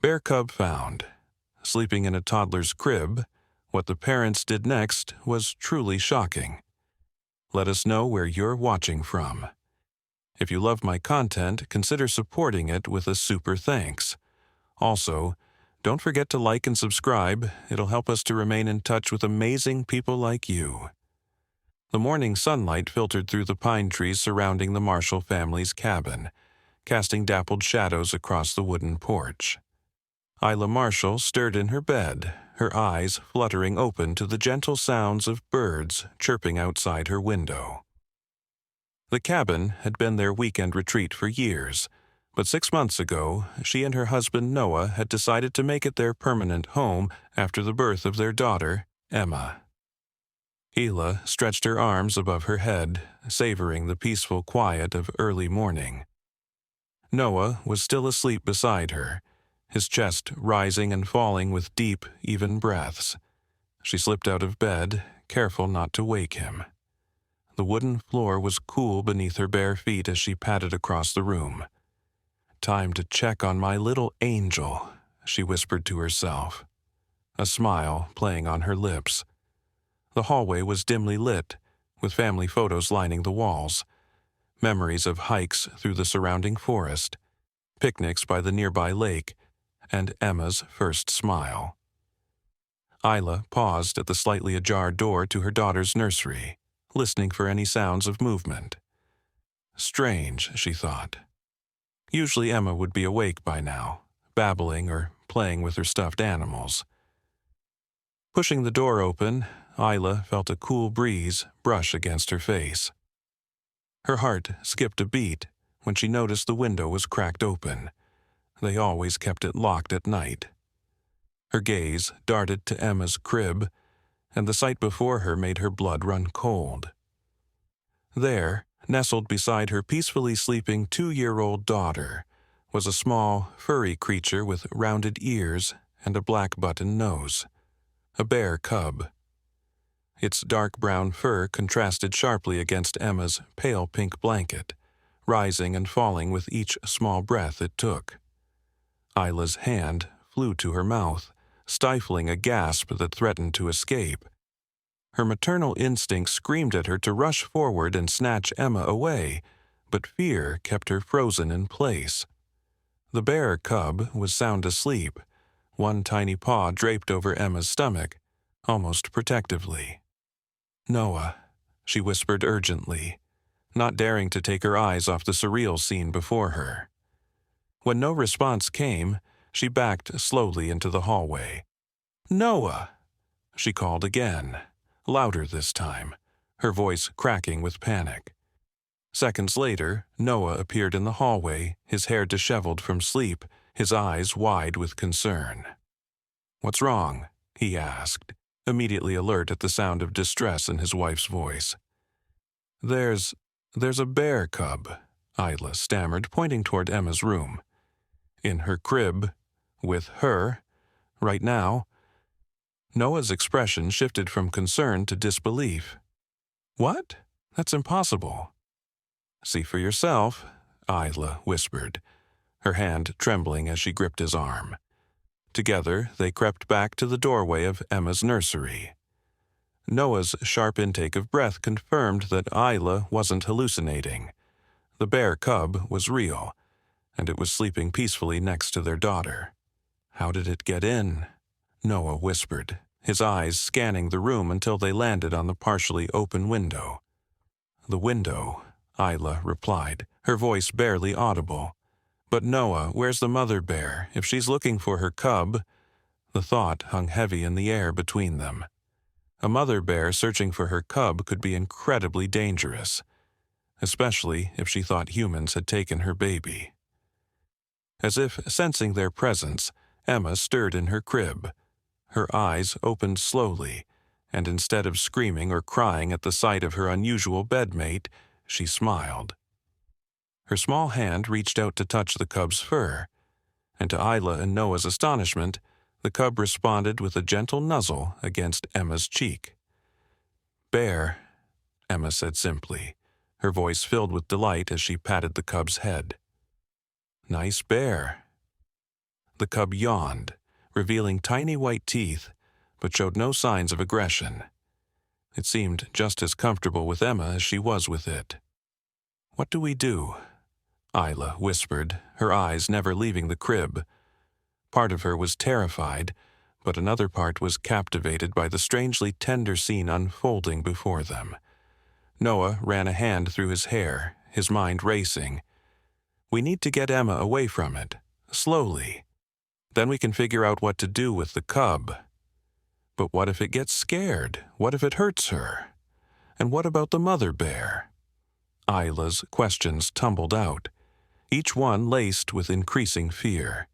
Bear cub found. Sleeping in a toddler's crib, what the parents did next was truly shocking. Let us know where you're watching from. If you love my content, consider supporting it with a super thanks. Also, don't forget to like and subscribe. It'll help us to remain in touch with amazing people like you. The morning sunlight filtered through the pine trees surrounding the Marshall family's cabin, casting dappled shadows across the wooden porch. Isla Marshall stirred in her bed, her eyes fluttering open to the gentle sounds of birds chirping outside her window. The cabin had been their weekend retreat for years, but 6 months ago, she and her husband Noah had decided to make it their permanent home after the birth of their daughter, Emma. Hila stretched her arms above her head, savoring the peaceful quiet of early morning. Noah was still asleep beside her, his chest rising and falling with deep, even breaths. She slipped out of bed, careful not to wake him. The wooden floor was cool beneath her bare feet as she padded across the room. "Time to check on my little angel," she whispered to herself, a smile playing on her lips. The hallway was dimly lit, with family photos lining the walls, memories of hikes through the surrounding forest, picnics by the nearby lake, and Emma's first smile. Isla paused at the slightly ajar door to her daughter's nursery, listening for any sounds of movement. Strange, she thought. Usually Emma would be awake by now, babbling or playing with her stuffed animals. Pushing the door open, Isla felt a cool breeze brush against her face. Her heart skipped a beat when she noticed the window was cracked open. They always kept it locked at night. Her gaze darted to Emma's crib, and the sight before her made her blood run cold. There, nestled beside her peacefully sleeping 2-year-old daughter, was a small, furry creature with rounded ears and a black button nose. A bear cub. Its dark brown fur contrasted sharply against Emma's pale pink blanket, rising and falling with each small breath it took. Isla's hand flew to her mouth, stifling a gasp that threatened to escape. Her maternal instinct screamed at her to rush forward and snatch Emma away, but fear kept her frozen in place. The bear cub was sound asleep, one tiny paw draped over Emma's stomach, almost protectively. "Noah," she whispered urgently, not daring to take her eyes off the surreal scene before her. When no response came, she backed slowly into the hallway. "Noah!" she called again, louder this time, her voice cracking with panic. Seconds later, Noah appeared in the hallway, his hair disheveled from sleep, his eyes wide with concern. "What's wrong?" he asked, immediately alert at the sound of distress in his wife's voice. There's a bear cub," Isla stammered, pointing toward Emma's room. "In her crib, with her, right now." Noah's expression shifted from concern to disbelief. "What? That's impossible." "See for yourself," Isla whispered, her hand trembling as she gripped his arm. Together, they crept back to the doorway of Emma's nursery. Noah's sharp intake of breath confirmed that Isla wasn't hallucinating. The bear cub was real, and it was sleeping peacefully next to their daughter. "How did it get in?" Noah whispered, his eyes scanning the room until they landed on the partially open window. "The window," Isla replied, her voice barely audible. "But Noah, where's the mother bear? If she's looking for her cub..." The thought hung heavy in the air between them. A mother bear searching for her cub could be incredibly dangerous, especially if she thought humans had taken her baby. As if sensing their presence, Emma stirred in her crib. Her eyes opened slowly, and instead of screaming or crying at the sight of her unusual bedmate, she smiled. Her small hand reached out to touch the cub's fur, and to Isla and Noah's astonishment, the cub responded with a gentle nuzzle against Emma's cheek. "Bear," Emma said simply, her voice filled with delight as she patted the cub's head. "Nice bear." The cub yawned, revealing tiny white teeth, but showed no signs of aggression. It seemed just as comfortable with Emma as she was with it. "What do we do?" Isla whispered, her eyes never leaving the crib. Part of her was terrified, but another part was captivated by the strangely tender scene unfolding before them. Noah ran a hand through his hair, his mind racing. "We need to get Emma away from it, slowly. Then we can figure out what to do with the cub. But what if it gets scared? What if it hurts her? And what about the mother bear?" Isla's questions tumbled out, each one laced with increasing fear.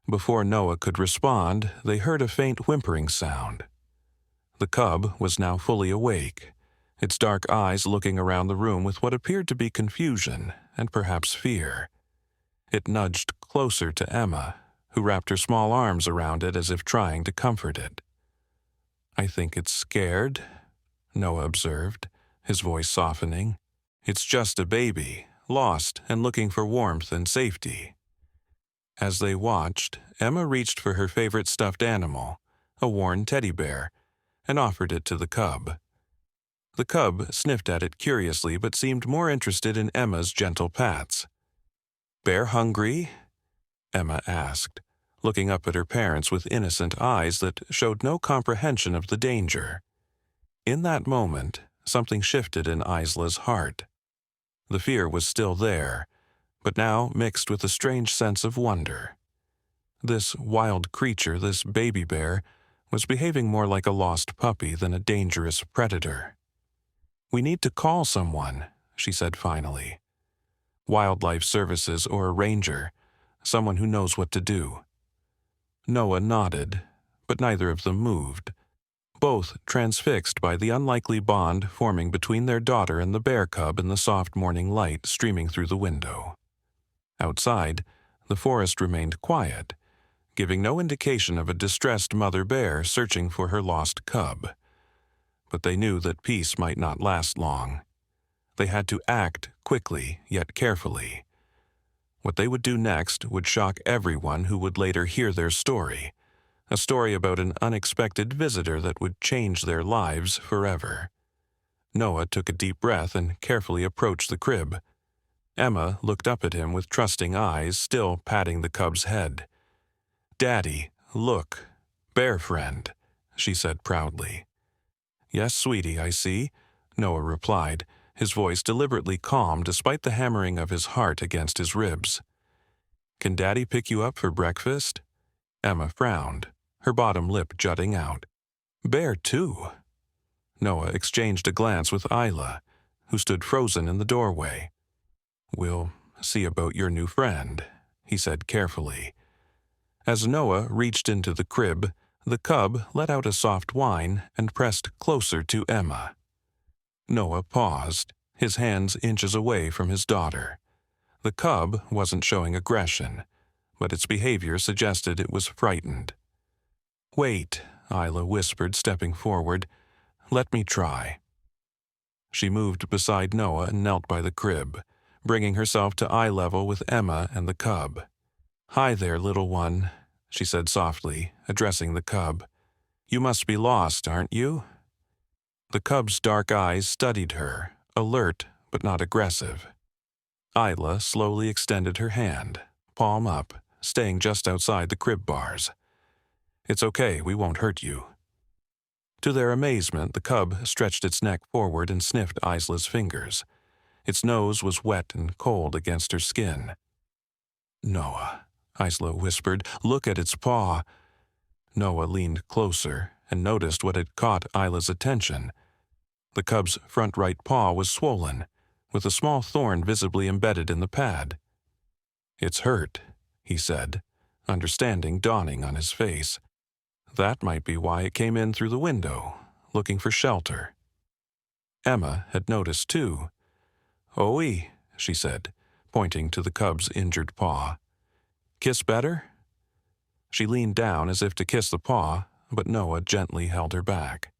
Before Noah could respond, they heard a faint whimpering sound. The cub was now fully awake, its dark eyes looking around the room with what appeared to be confusion and perhaps fear. It nudged closer to Emma, who wrapped her small arms around it as if trying to comfort it. "I think it's scared," Noah observed, his voice softening. "It's just a baby, lost and looking for warmth and safety." As they watched, Emma reached for her favorite stuffed animal, a worn teddy bear, and offered it to the cub. The cub sniffed at it curiously but seemed more interested in Emma's gentle pats. "Bear hungry?" Emma asked, looking up at her parents with innocent eyes that showed no comprehension of the danger. In that moment, something shifted in Isla's heart. The fear was still there, but now mixed with a strange sense of wonder. This wild creature, this baby bear, was behaving more like a lost puppy than a dangerous predator. "We need to call someone," she said finally. "Wildlife services or a ranger, someone who knows what to do." Noah nodded, but neither of them moved, both transfixed by the unlikely bond forming between their daughter and the bear cub in the soft morning light streaming through the window. Outside, the forest remained quiet, giving no indication of a distressed mother bear searching for her lost cub. But they knew that peace might not last long. They had to act quickly, yet carefully. What they would do next would shock everyone who would later hear their story, a story about an unexpected visitor that would change their lives forever. Noah took a deep breath and carefully approached the crib. Emma looked up at him with trusting eyes, still patting the cub's head. "Daddy, look, bear friend," she said proudly. "Yes, sweetie, I see," Noah replied, his voice deliberately calm despite the hammering of his heart against his ribs. "Can Daddy pick you up for breakfast?" Emma frowned, her bottom lip jutting out. "Bear, too." Noah exchanged a glance with Isla, who stood frozen in the doorway. "We'll see about your new friend," he said carefully. As Noah reached into the crib, the cub let out a soft whine and pressed closer to Emma. Noah paused, his hands inches away from his daughter. The cub wasn't showing aggression, but its behavior suggested it was frightened. "Wait," Isla whispered, stepping forward. "Let me try." She moved beside Noah and knelt by the crib, bringing herself to eye level with Emma and the cub. "Hi there, little one," she said softly, addressing the cub. "You must be lost, aren't you?" The cub's dark eyes studied her, alert but not aggressive. Isla slowly extended her hand, palm up, staying just outside the crib bars. "It's okay, we won't hurt you." To their amazement, the cub stretched its neck forward and sniffed Isla's fingers. Its nose was wet and cold against her skin. "Noah," Isla whispered, "look at its paw." Noah leaned closer and noticed what had caught Isla's attention. The cub's front right paw was swollen, with a small thorn visibly embedded in the pad. "It's hurt," he said, understanding dawning on his face. That might be why it came in through the window, looking for shelter. Emma had noticed too. "Oi," she said, pointing to the cub's injured paw. "Kiss better?" She leaned down as if to kiss the paw, but Noah gently held her back.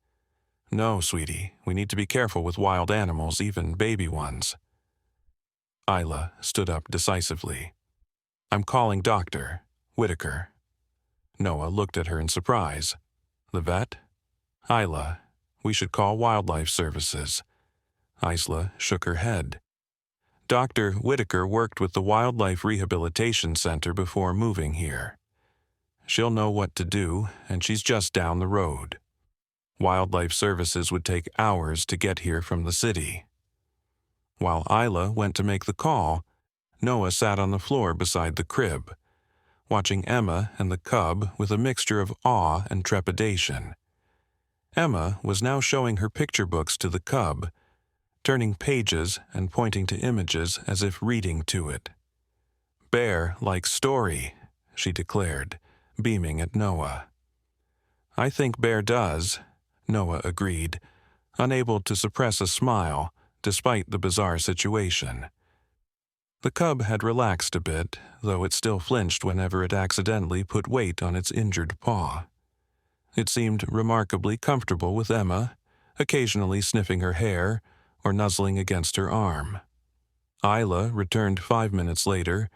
"No, sweetie, we need to be careful with wild animals, even baby ones." Isla stood up decisively. "I'm calling doctor. Whitaker. Noah looked at her in surprise. The vet? Isla, we should call Wildlife Services. Isla shook her head. Dr. Whitaker worked with the Wildlife Rehabilitation Center before moving here. She'll know what to do, and she's just down the road. Wildlife Services would take hours to get here from the city. While Isla went to make the call, Noah sat on the floor beside the crib, watching Emma and the cub with a mixture of awe and trepidation. Emma was now showing her picture books to the cub, turning pages and pointing to images as if reading to it. "Bear likes story," she declared, beaming at Noah. "I think Bear does," Noah agreed, unable to suppress a smile despite the bizarre situation. The cub had relaxed a bit, though it still flinched whenever it accidentally put weight on its injured paw. It seemed remarkably comfortable with Emma, occasionally sniffing her hair or nuzzling against her arm. Isla returned 5 minutes later,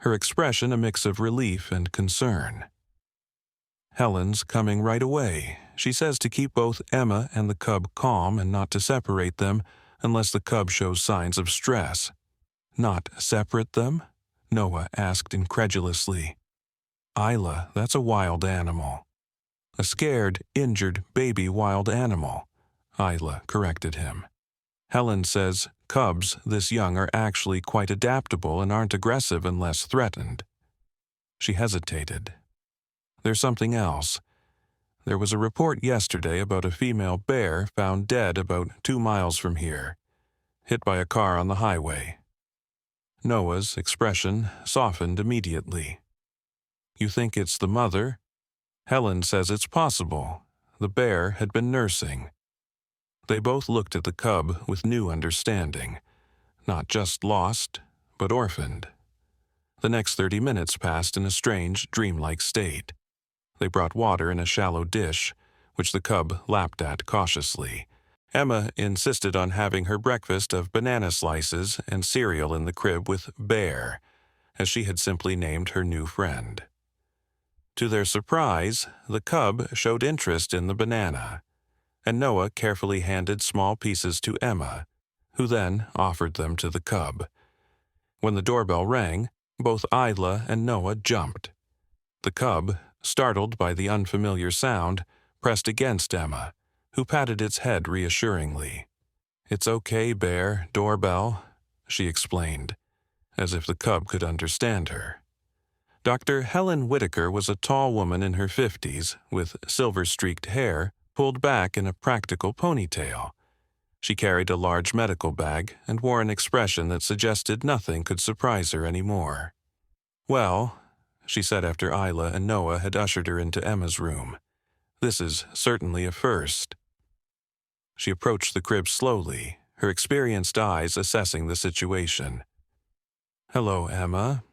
her expression a mix of relief and concern. "Helen's coming right away. She says to keep both Emma and the cub calm and not to separate them unless the cub shows signs of stress." "Not separate them?" Noah asked incredulously. "Isla, that's a wild animal." "A scared, injured baby wild animal," Isla corrected him. "Helen says cubs this young are actually quite adaptable and aren't aggressive unless threatened." She hesitated. "There's something else. There was a report yesterday about a female bear found dead about 2 miles from here, hit by a car on the highway." Noah's expression softened immediately. "You think it's the mother?" "Helen says it's possible. The bear had been nursing." They both looked at the cub with new understanding, not just lost, but orphaned. The next 30 minutes passed in a strange, dreamlike state. They brought water in a shallow dish, which the cub lapped at cautiously. Emma insisted on having her breakfast of banana slices and cereal in the crib with Bear, as she had simply named her new friend. To their surprise, the cub showed interest in the banana, and Noah carefully handed small pieces to Emma, who then offered them to the cub. When the doorbell rang, both Isla and Noah jumped. The cub, startled by the unfamiliar sound, pressed against Emma, who patted its head reassuringly. "It's okay, Bear, doorbell," she explained, as if the cub could understand her. Dr. Helen Whitaker was a tall woman in her 50s, with silver-streaked hair pulled back in a practical ponytail. She carried a large medical bag and wore an expression that suggested nothing could surprise her anymore. "Well," she said after Isla and Noah had ushered her into Emma's room, "this is certainly a first." She approached the crib slowly, her experienced eyes assessing the situation. "Hello, Emma.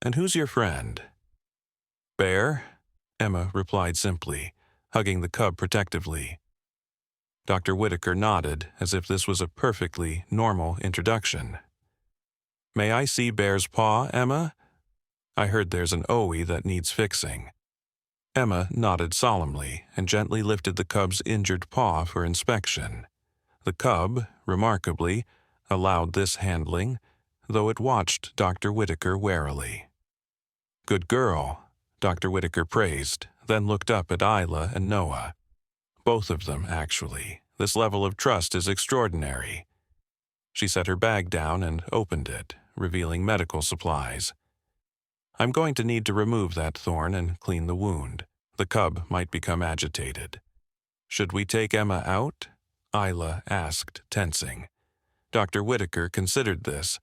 And who's your friend?" "Bear," Emma replied simply, hugging the cub protectively. Dr. Whitaker nodded as if this was a perfectly normal introduction. "May I see Bear's paw, Emma? I heard there's an OE that needs fixing." Emma nodded solemnly and gently lifted the cub's injured paw for inspection. The cub, remarkably, allowed this handling, though it watched Dr. Whitaker warily. "Good girl," Dr. Whitaker praised, then looked up at Isla and Noah. Both of them, actually. This level of trust is extraordinary. She set her bag down and opened it, revealing medical supplies. "I'm going to need to remove that thorn and clean the wound. The cub might become agitated." "Should we take Emma out?" Isla asked, tensing. Dr. Whitaker considered this.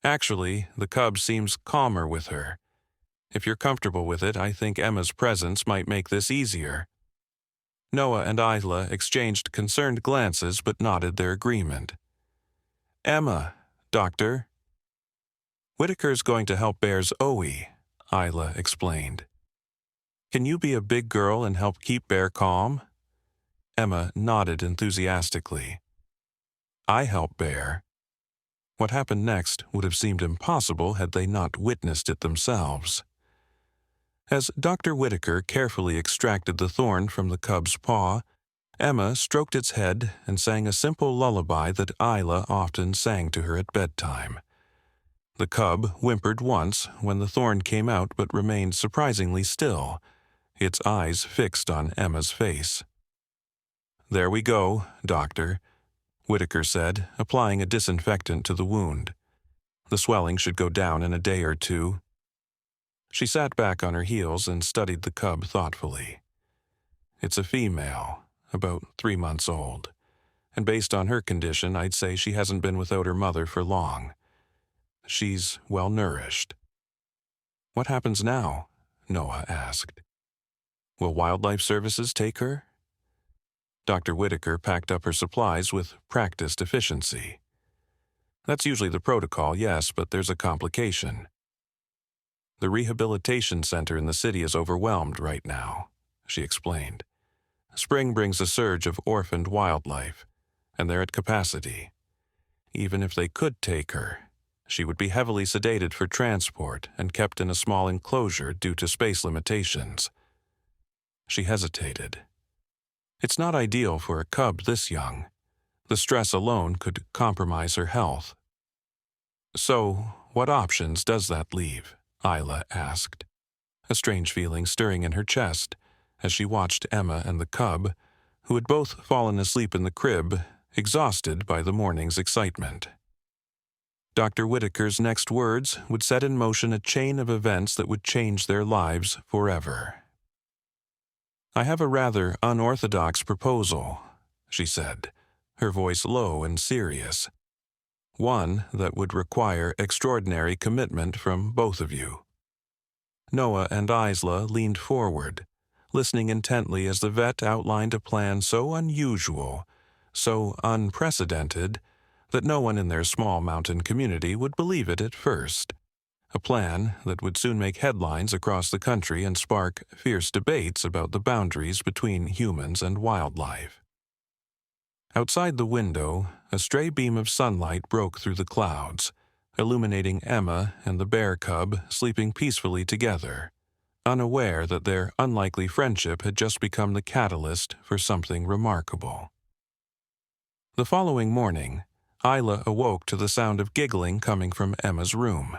"Actually, the cub seems calmer with her. If you're comfortable with it, I think Emma's presence might make this easier." Noah and Isla exchanged concerned glances but nodded their agreement. "Emma, doctor." "Whitaker's going to help Bear's OE," Isla explained. "Can you be a big girl and help keep Bear calm?" Emma nodded enthusiastically. "I help Bear." What happened next would have seemed impossible had they not witnessed it themselves. As Dr. Whitaker carefully extracted the thorn from the cub's paw, Emma stroked its head and sang a simple lullaby that Isla often sang to her at bedtime. The cub whimpered once when the thorn came out but remained surprisingly still, its eyes fixed on Emma's face. "There we go, Doctor," Whitaker said, applying a disinfectant to the wound. "The swelling should go down in a day or two." She sat back on her heels and studied the cub thoughtfully. "It's a female, about 3 months old, and based on her condition, I'd say she hasn't been without her mother for long. She's well-nourished." "What happens now?" Noah asked. "Will Wildlife Services take her?" Dr. Whitaker packed up her supplies with practiced efficiency. "That's usually the protocol, yes, but there's a complication. The rehabilitation center in the city is overwhelmed right now," she explained. "Spring brings a surge of orphaned wildlife, and they're at capacity. Even if they could take her, she would be heavily sedated for transport and kept in a small enclosure due to space limitations." She hesitated. "It's not ideal for a cub this young. The stress alone could compromise her health." "So, what options does that leave?" Isla asked, a strange feeling stirring in her chest as she watched Emma and the cub, who had both fallen asleep in the crib, exhausted by the morning's excitement. Dr. Whitaker's next words would set in motion a chain of events that would change their lives forever. "I have a rather unorthodox proposal," she said, her voice low and serious. "One that would require extraordinary commitment from both of you." Noah and Isla leaned forward, listening intently as the vet outlined a plan so unusual, so unprecedented, that no one in their small mountain community would believe it at first. A plan that would soon make headlines across the country and spark fierce debates about the boundaries between humans and wildlife. Outside the window, a stray beam of sunlight broke through the clouds, illuminating Emma and the bear cub sleeping peacefully together, unaware that their unlikely friendship had just become the catalyst for something remarkable. The following morning, Isla awoke to the sound of giggling coming from Emma's room.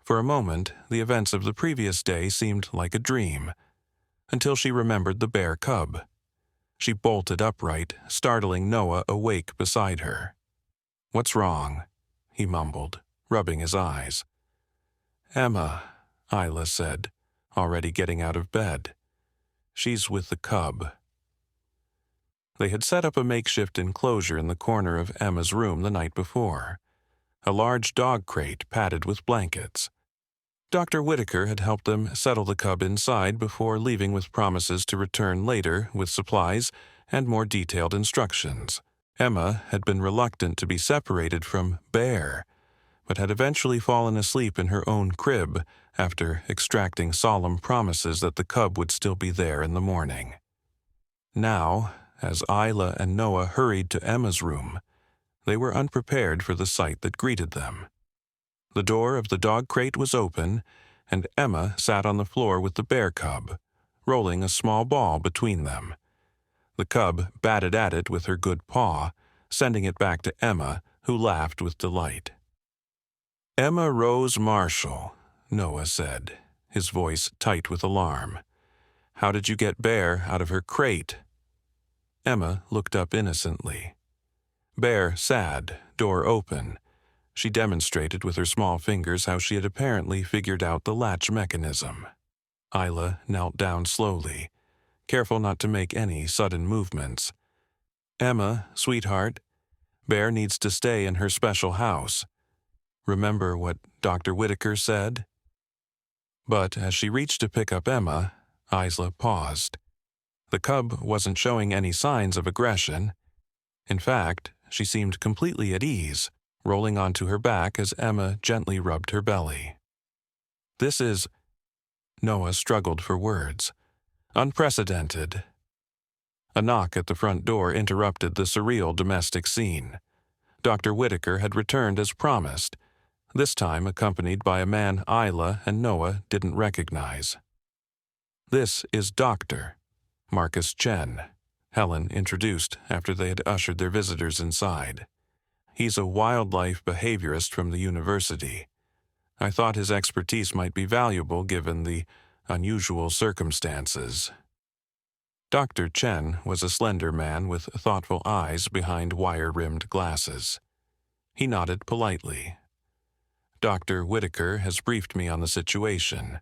For a moment, the events of the previous day seemed like a dream, until she remembered the bear cub. She bolted upright, startling Noah awake beside her. "What's wrong?" he mumbled, rubbing his eyes. "Emma," Isla said, already getting out of bed. "She's with the cub." They had set up a makeshift enclosure in the corner of Emma's room the night before, a large dog crate padded with blankets. Dr. Whitaker had helped them settle the cub inside before leaving with promises to return later with supplies and more detailed instructions. Emma had been reluctant to be separated from Bear, but had eventually fallen asleep in her own crib after extracting solemn promises that the cub would still be there in the morning. Now, as Isla and Noah hurried to Emma's room, they were unprepared for the sight that greeted them. The door of the dog crate was open, and Emma sat on the floor with the bear cub, rolling a small ball between them. The cub batted at it with her good paw, sending it back to Emma, who laughed with delight. "Emma Rose Marshall," Noah said, his voice tight with alarm. "How did you get Bear out of her crate?" Emma looked up innocently. Bear sat, door open. She demonstrated with her small fingers how she had apparently figured out the latch mechanism. Isla knelt down slowly, careful not to make any sudden movements. "Emma, sweetheart, Bear needs to stay in her special house. Remember what Dr. Whitaker said?" But as she reached to pick up Emma, Isla paused. The cub wasn't showing any signs of aggression. In fact, she seemed completely at ease, rolling onto her back as Emma gently rubbed her belly. "This is—" Noah struggled for words. "Unprecedented." A knock at the front door interrupted the surreal domestic scene. Dr. Whitaker had returned as promised, this time accompanied by a man Isla and Noah didn't recognize. "This is Dr. Marcus Chen," Helen introduced after they had ushered their visitors inside. "He's a wildlife behaviorist from the university. I thought his expertise might be valuable given the unusual circumstances." Dr. Chen was a slender man with thoughtful eyes behind wire-rimmed glasses. He nodded politely. "Dr. Whitaker has briefed me on the situation.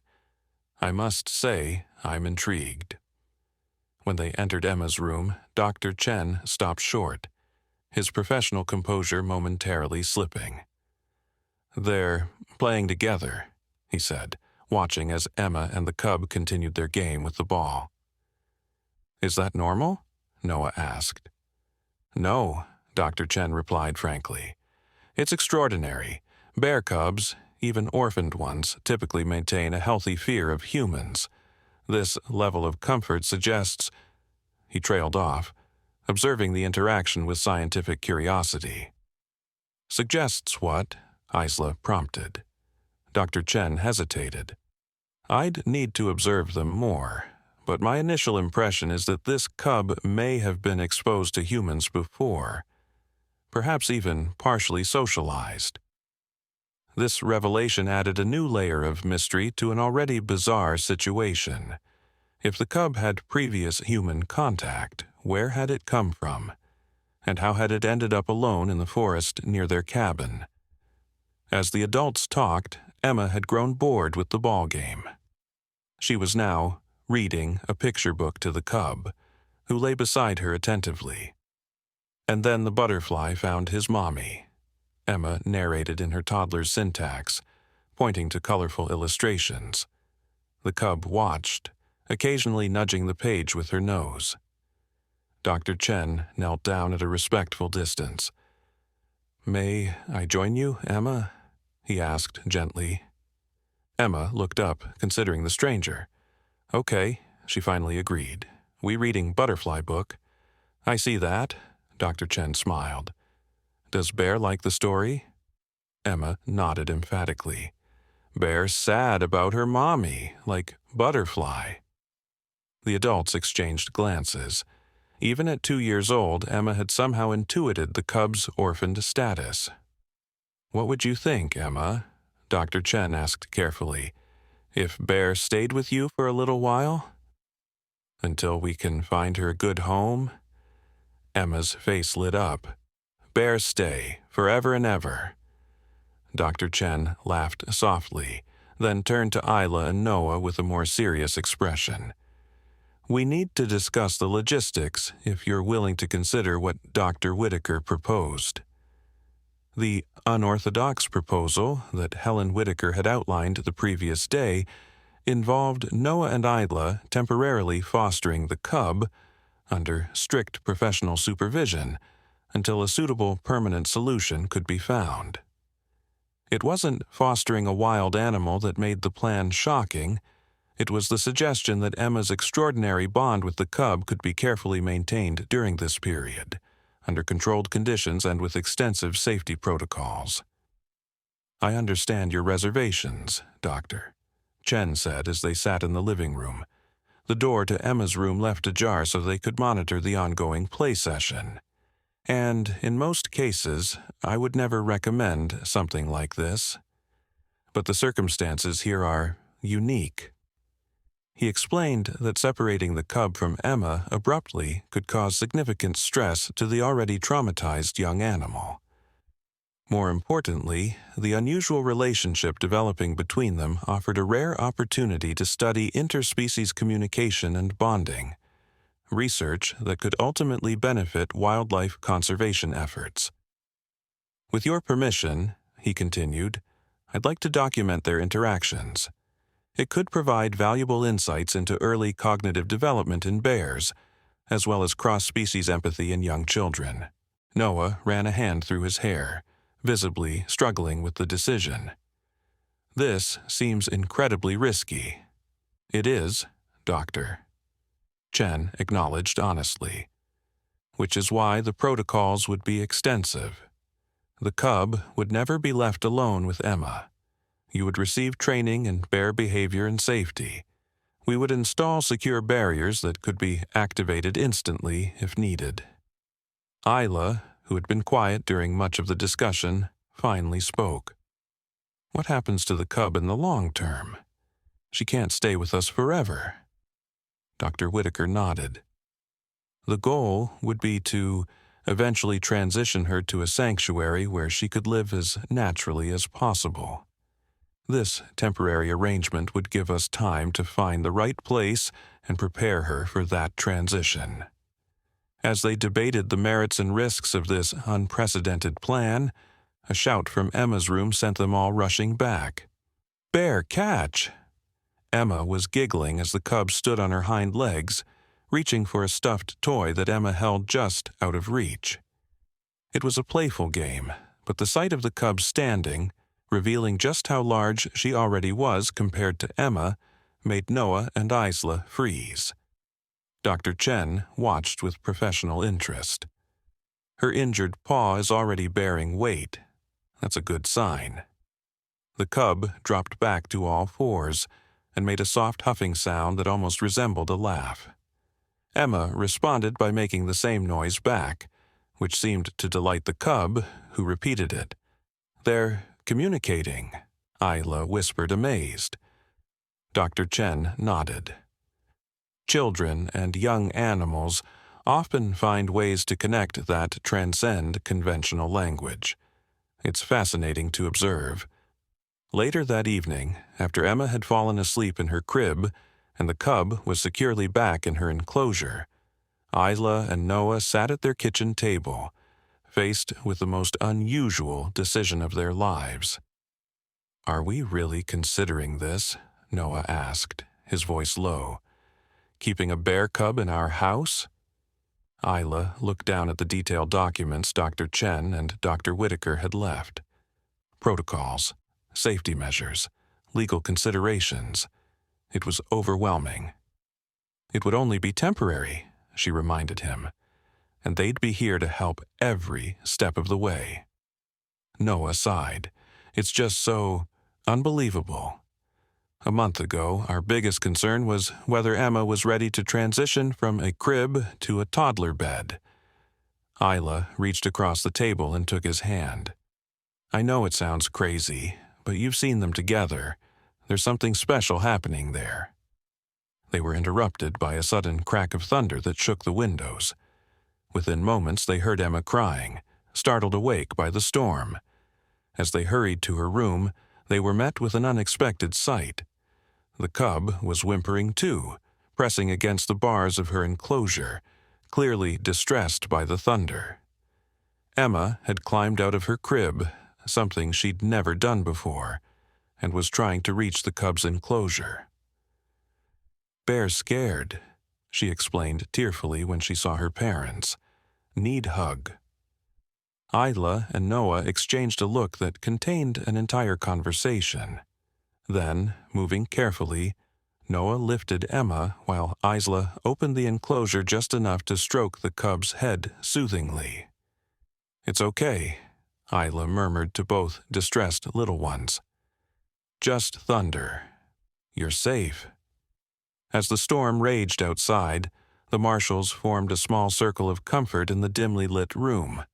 I must say I'm intrigued." When they entered Emma's room, Dr. Chen stopped short, his professional composure momentarily slipping. "They're playing together," he said, watching as Emma and the cub continued their game with the ball. "Is that normal?" Noah asked. "No," Dr. Chen replied frankly. "It's extraordinary. Bear cubs, even orphaned ones, typically maintain a healthy fear of humans. This level of comfort suggests—" He trailed off, observing the interaction with scientific curiosity. "Suggests what?" Isla prompted. Dr. Chen hesitated. "I'd need to observe them more, but my initial impression is that this cub may have been exposed to humans before, perhaps even partially socialized." This revelation added a new layer of mystery to an already bizarre situation. If the cub had previous human contact, where had it come from? And how had it ended up alone in the forest near their cabin? As the adults talked, Emma had grown bored with the ball game. She was now reading a picture book to the cub, who lay beside her attentively. "And then the butterfly found his mommy," Emma narrated in her toddler's syntax, pointing to colorful illustrations. The cub watched, occasionally nudging the page with her nose. Dr. Chen knelt down at a respectful distance. "May I join you, Emma?" he asked gently. Emma looked up, considering the stranger. "Okay," she finally agreed. "We reading butterfly book." "I see that," Dr. Chen smiled. "Does Bear like the story?" Emma nodded emphatically. "Bear's sad about her mommy, like Butterfly." The adults exchanged glances. Even at 2 years old, Emma had somehow intuited the cub's orphaned status. "What would you think, Emma?" Dr. Chen asked carefully. "If Bear stayed with you for a little while? Until we can find her a good home?" Emma's face lit up. "Bear stay, forever and ever." Dr. Chen laughed softly, then turned to Isla and Noah with a more serious expression. "We need to discuss the logistics if you're willing to consider what Dr. Whitaker proposed." The unorthodox proposal that Helen Whitaker had outlined the previous day involved Noah and Isla temporarily fostering the cub under strict professional supervision until a suitable permanent solution could be found. It wasn't fostering a wild animal that made the plan shocking. It was the suggestion that Emma's extraordinary bond with the cub could be carefully maintained during this period, under controlled conditions and with extensive safety protocols. "I understand your reservations, Doctor," Chen said as they sat in the living room. The door to Emma's room left ajar so they could monitor the ongoing play session. "And in most cases, I would never recommend something like this. But the circumstances here are unique." He explained that separating the cub from Emma abruptly could cause significant stress to the already traumatized young animal. More importantly, the unusual relationship developing between them offered a rare opportunity to study interspecies communication and bonding, research that could ultimately benefit wildlife conservation efforts. "With your permission," he continued, "I'd like to document their interactions. It could provide valuable insights into early cognitive development in bears, as well as cross-species empathy in young children." Noah ran a hand through his hair, visibly struggling with the decision. "This seems incredibly risky." "It is, Doctor," Chen acknowledged honestly. "Which is why the protocols would be extensive. The cub would never be left alone with Emma. You would receive training in bear behavior and safety. We would install secure barriers that could be activated instantly if needed. Isla, who had been quiet during much of the discussion, finally spoke. What happens to the cub in the long term? She can't stay with us forever. Dr. Whitaker nodded. The goal would be to eventually transition her to a sanctuary where she could live as naturally as possible. This temporary arrangement would give us time to find the right place and prepare her for that transition. As they debated the merits and risks of this unprecedented plan, a shout from Emma's room sent them all rushing back. "Bear, catch!" Emma was giggling as the cub stood on her hind legs, reaching for a stuffed toy that Emma held just out of reach. It was a playful game, but the sight of the cub standing, revealing just how large she already was compared to Emma, made Noah and Isla freeze. Dr. Chen watched with professional interest. Her injured paw is already bearing weight. That's a good sign. The cub dropped back to all fours and made a soft huffing sound that almost resembled a laugh. Emma responded by making the same noise back, which seemed to delight the cub, who repeated it. "They're communicating," Isla whispered, amazed. Dr. Chen nodded. Children and young animals often find ways to connect that transcend conventional language. It's fascinating to observe. Later that evening, after Emma had fallen asleep in her crib and the cub was securely back in her enclosure, Isla and Noah sat at their kitchen table, faced with the most unusual decision of their lives. "Are we really considering this?" Noah asked, his voice low. "Keeping a bear cub in our house?" Isla looked down at the detailed documents Dr. Chen and Dr. Whitaker had left. Protocols, safety measures, legal considerations. It was overwhelming. "It would only be temporary," she reminded him, "and they'd be here to help every step of the way." Noah sighed. "It's just so unbelievable. A month ago, our biggest concern was whether Emma was ready to transition from a crib to a toddler bed." Isla reached across the table and took his hand. "I know it sounds crazy, but you've seen them together. There's something special happening there." They were interrupted by a sudden crack of thunder that shook the windows. Within moments, they heard Emma crying, startled awake by the storm. As they hurried to her room, they were met with an unexpected sight. The cub was whimpering too, pressing against the bars of her enclosure, clearly distressed by the thunder. Emma had climbed out of her crib, something she'd never done before, and was trying to reach the cub's enclosure. "Bear's scared," she explained tearfully when she saw her parents. "Need hug." Isla and Noah exchanged a look that contained an entire conversation. Then, moving carefully, Noah lifted Emma while Isla opened the enclosure just enough to stroke the cub's head soothingly. "It's okay," Isla murmured to both distressed little ones. "Just thunder. You're safe." As the storm raged outside, the marshals formed a small circle of comfort in the dimly lit room,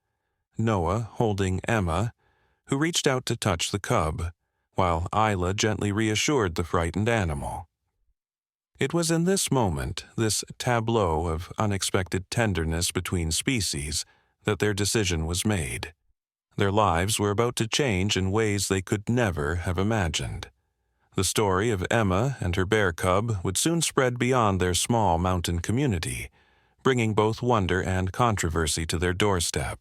Noah holding Emma, who reached out to touch the cub, while Isla gently reassured the frightened animal. It was in this moment, this tableau of unexpected tenderness between species, that their decision was made. Their lives were about to change in ways they could never have imagined. The story of Emma and her bear cub would soon spread beyond their small mountain community, bringing both wonder and controversy to their doorstep.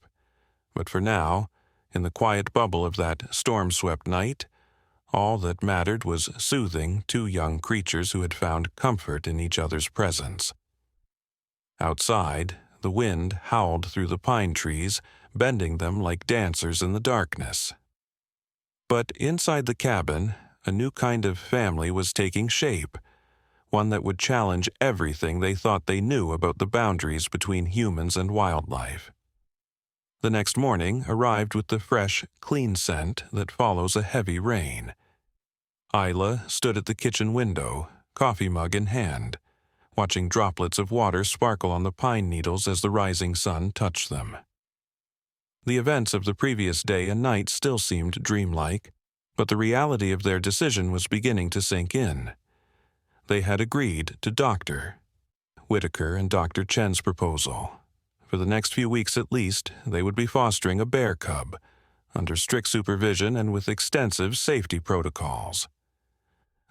But for now, in the quiet bubble of that storm-swept night, all that mattered was soothing two young creatures who had found comfort in each other's presence. Outside, the wind howled through the pine trees, bending them like dancers in the darkness. But inside the cabin, a new kind of family was taking shape, one that would challenge everything they thought they knew about the boundaries between humans and wildlife. The next morning arrived with the fresh, clean scent that follows a heavy rain. Isla stood at the kitchen window, coffee mug in hand, watching droplets of water sparkle on the pine needles as the rising sun touched them. The events of the previous day and night still seemed dreamlike, but the reality of their decision was beginning to sink in. They had agreed to Dr. Whitaker and Dr. Chen's proposal. For the next few weeks at least, they would be fostering a bear cub, under strict supervision and with extensive safety protocols.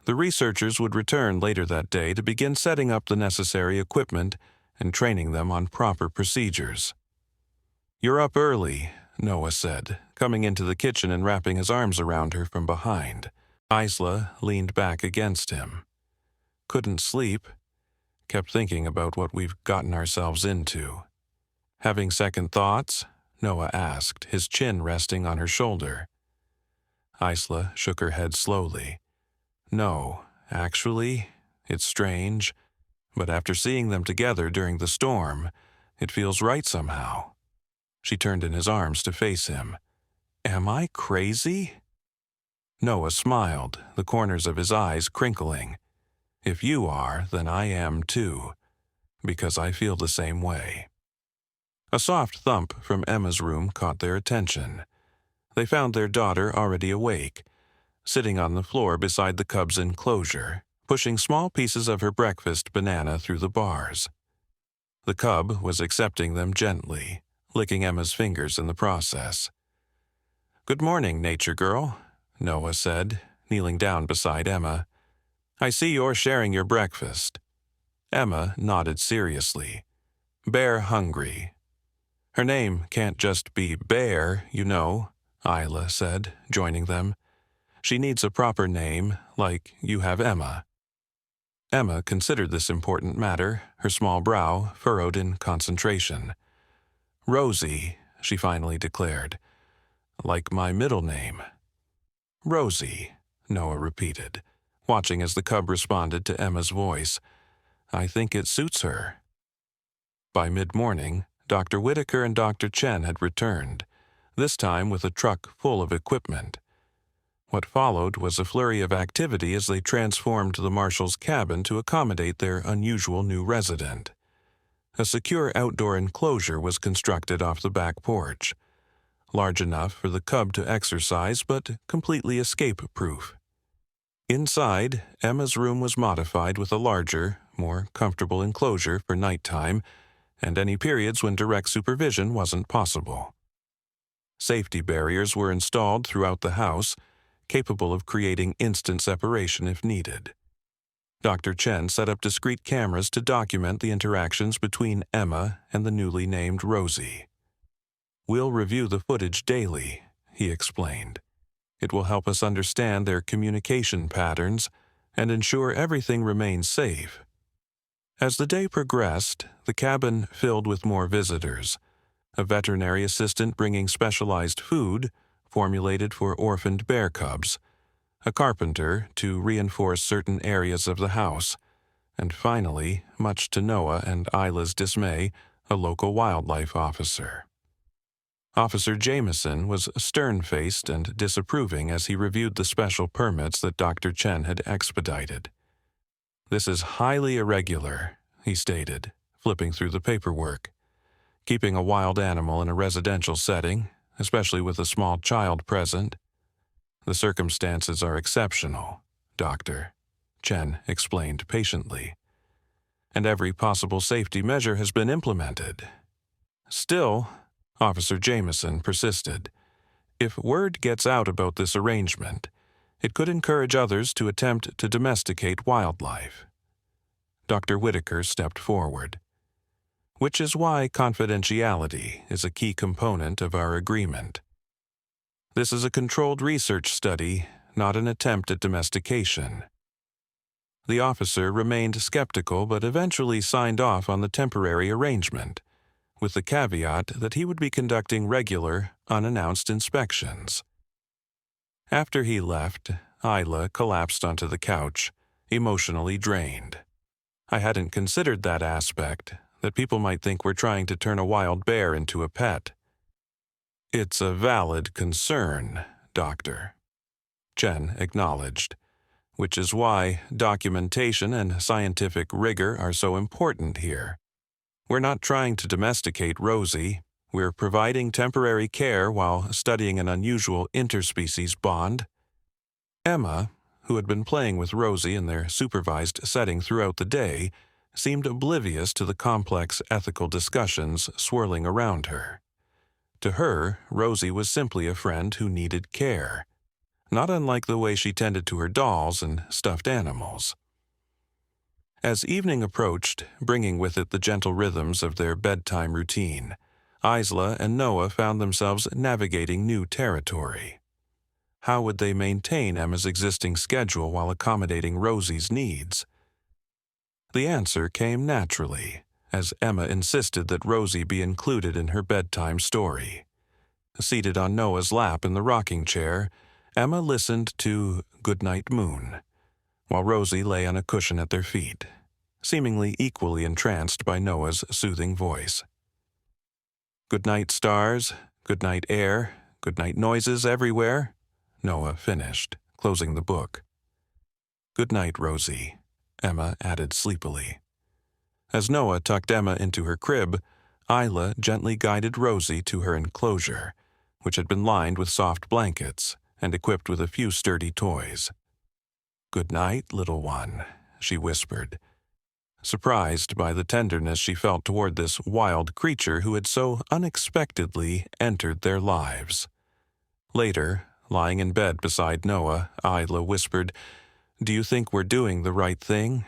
The researchers would return later that day to begin setting up the necessary equipment and training them on proper procedures. "You're up early," Noah said, coming into the kitchen and wrapping his arms around her from behind. Isla leaned back against him. "Couldn't sleep. Kept thinking about what we've gotten ourselves into." "Having second thoughts?" Noah asked, his chin resting on her shoulder. Isla shook her head slowly. "No, actually, it's strange, but after seeing them together during the storm, it feels right somehow." She turned in his arms to face him. "Am I crazy?" Noah smiled, the corners of his eyes crinkling. "If you are, then I am too, because I feel the same way." A soft thump from Emma's room caught their attention. They found their daughter already awake, sitting on the floor beside the cub's enclosure, pushing small pieces of her breakfast banana through the bars. The cub was accepting them gently, licking Emma's fingers in the process. "Good morning, nature girl," Noah said, kneeling down beside Emma. "I see you're sharing your breakfast." Emma nodded seriously. "Bear hungry." "Her name can't just be Bear, you know," Isla said, joining them. "She needs a proper name, like you have Emma." Emma considered this important matter, her small brow furrowed in concentration. "Rosie," she finally declared. "Like my middle name." "Rosie," Noah repeated, watching as the cub responded to Emma's voice. "I think it suits her." By mid-morning, Dr. Whitaker and Dr. Chen had returned, this time with a truck full of equipment. What followed was a flurry of activity as they transformed the marshal's cabin to accommodate their unusual new resident. A secure outdoor enclosure was constructed off the back porch, large enough for the cub to exercise but completely escape-proof. Inside, Emma's room was modified with a larger, more comfortable enclosure for nighttime and any periods when direct supervision wasn't possible. Safety barriers were installed throughout the house, capable of creating instant separation if needed. Dr. Chen set up discrete cameras to document the interactions between Emma and the newly named Rosie. "We'll review the footage daily," he explained. "It will help us understand their communication patterns and ensure everything remains safe." As the day progressed, the cabin filled with more visitors, a veterinary assistant bringing specialized food, formulated for orphaned bear cubs, a carpenter to reinforce certain areas of the house, and finally, much to Noah and Isla's dismay, a local wildlife officer. Officer Jameson was stern-faced and disapproving as he reviewed the special permits that Dr. Chen had expedited. "This is highly irregular," he stated, flipping through the paperwork. "Keeping a wild animal in a residential setting, especially with a small child present. The circumstances are exceptional, Doctor," Chen explained patiently. "And every possible safety measure has been implemented. Still," Officer Jameson persisted, "if word gets out about this arrangement, it could encourage others to attempt to domesticate wildlife." Dr. Whitaker stepped forward. "Which is why confidentiality is a key component of our agreement. This is a controlled research study, not an attempt at domestication." The officer remained skeptical but eventually signed off on the temporary arrangement, with the caveat that he would be conducting regular, unannounced inspections. After he left, Isla collapsed onto the couch, emotionally drained. "I hadn't considered that aspect, that people might think we're trying to turn a wild bear into a pet." "It's a valid concern, Doctor," Chen acknowledged. which is why documentation and scientific rigor are so important here. We're not trying to domesticate Rosie. We're providing temporary care while studying an unusual interspecies bond. Emma, who had been playing with Rosie in their supervised setting throughout the day, seemed oblivious to the complex ethical discussions swirling around her. To her, Rosie was simply a friend who needed care, not unlike the way she tended to her dolls and stuffed animals. As evening approached, bringing with it the gentle rhythms of their bedtime routine, Isla and Noah found themselves navigating new territory. How would they maintain Emma's existing schedule while accommodating Rosie's needs? The answer came naturally, as Emma insisted that Rosie be included in her bedtime story. Seated on Noah's lap in the rocking chair, Emma listened to "Goodnight Moon," while Rosie lay on a cushion at their feet, seemingly equally entranced by Noah's soothing voice. "Good night, stars, good night, air, good night, noises everywhere," Noah finished, closing the book. "Good night, Rosie," Emma added sleepily. As Noah tucked Emma into her crib, Isla gently guided Rosie to her enclosure, which had been lined with soft blankets and equipped with a few sturdy toys. "Good night, little one," she whispered, surprised by the tenderness she felt toward this wild creature who had so unexpectedly entered their lives. Later, lying in bed beside Noah, Isla whispered, "Do you think we're doing the right thing?"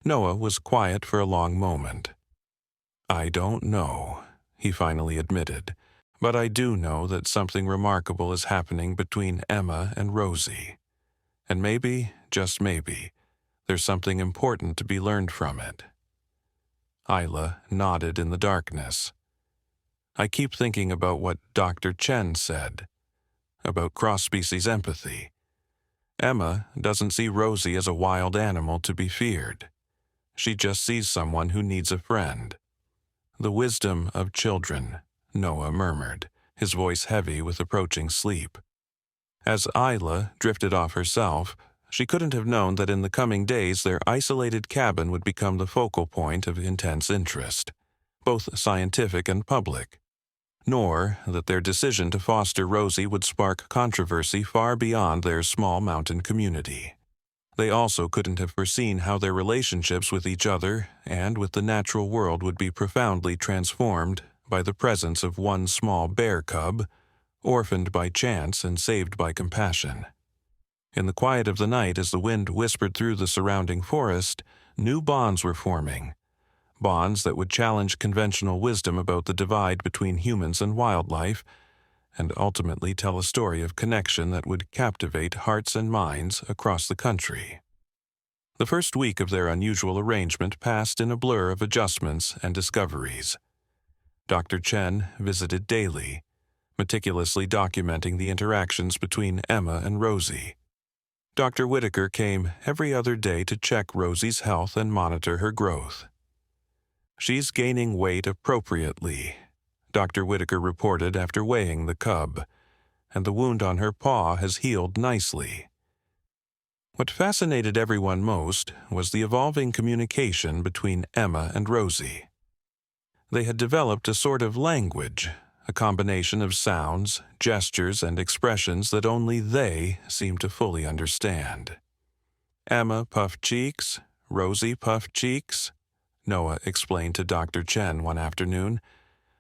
Noah was quiet for a long moment. "I don't know," he finally admitted, "but I do know that something remarkable is happening between Emma and Rosie. And maybe, just maybe, there's something important to be learned from it." Isla nodded in the darkness. "I keep thinking about what Dr. Chen said, about cross-species empathy. Emma doesn't see Rosie as a wild animal to be feared. She just sees someone who needs a friend." "The wisdom of children," Noah murmured, his voice heavy with approaching sleep. As Isla drifted off herself, she couldn't have known that in the coming days their isolated cabin would become the focal point of intense interest, both scientific and public, nor that their decision to foster Rosie would spark controversy far beyond their small mountain community. They also couldn't have foreseen how their relationships with each other and with the natural world would be profoundly transformed by the presence of one small bear cub, orphaned by chance and saved by compassion. In the quiet of the night, as the wind whispered through the surrounding forest, new bonds were forming, bonds that would challenge conventional wisdom about the divide between humans and wildlife, and ultimately tell a story of connection that would captivate hearts and minds across the country. The first week of their unusual arrangement passed in a blur of adjustments and discoveries. Dr. Chen visited daily, meticulously documenting the interactions between Emma and Rosie. Dr. Whitaker came every other day to check Rosie's health and monitor her growth. "She's gaining weight appropriately," Dr. Whitaker reported after weighing the cub, "and the wound on her paw has healed nicely." What fascinated everyone most was the evolving communication between Emma and Rosie. They had developed a sort of language, a combination of sounds, gestures, and expressions that only they seemed to fully understand. "Emma puffed cheeks, Rosie puffed cheeks," Noah explained to Dr. Chen one afternoon,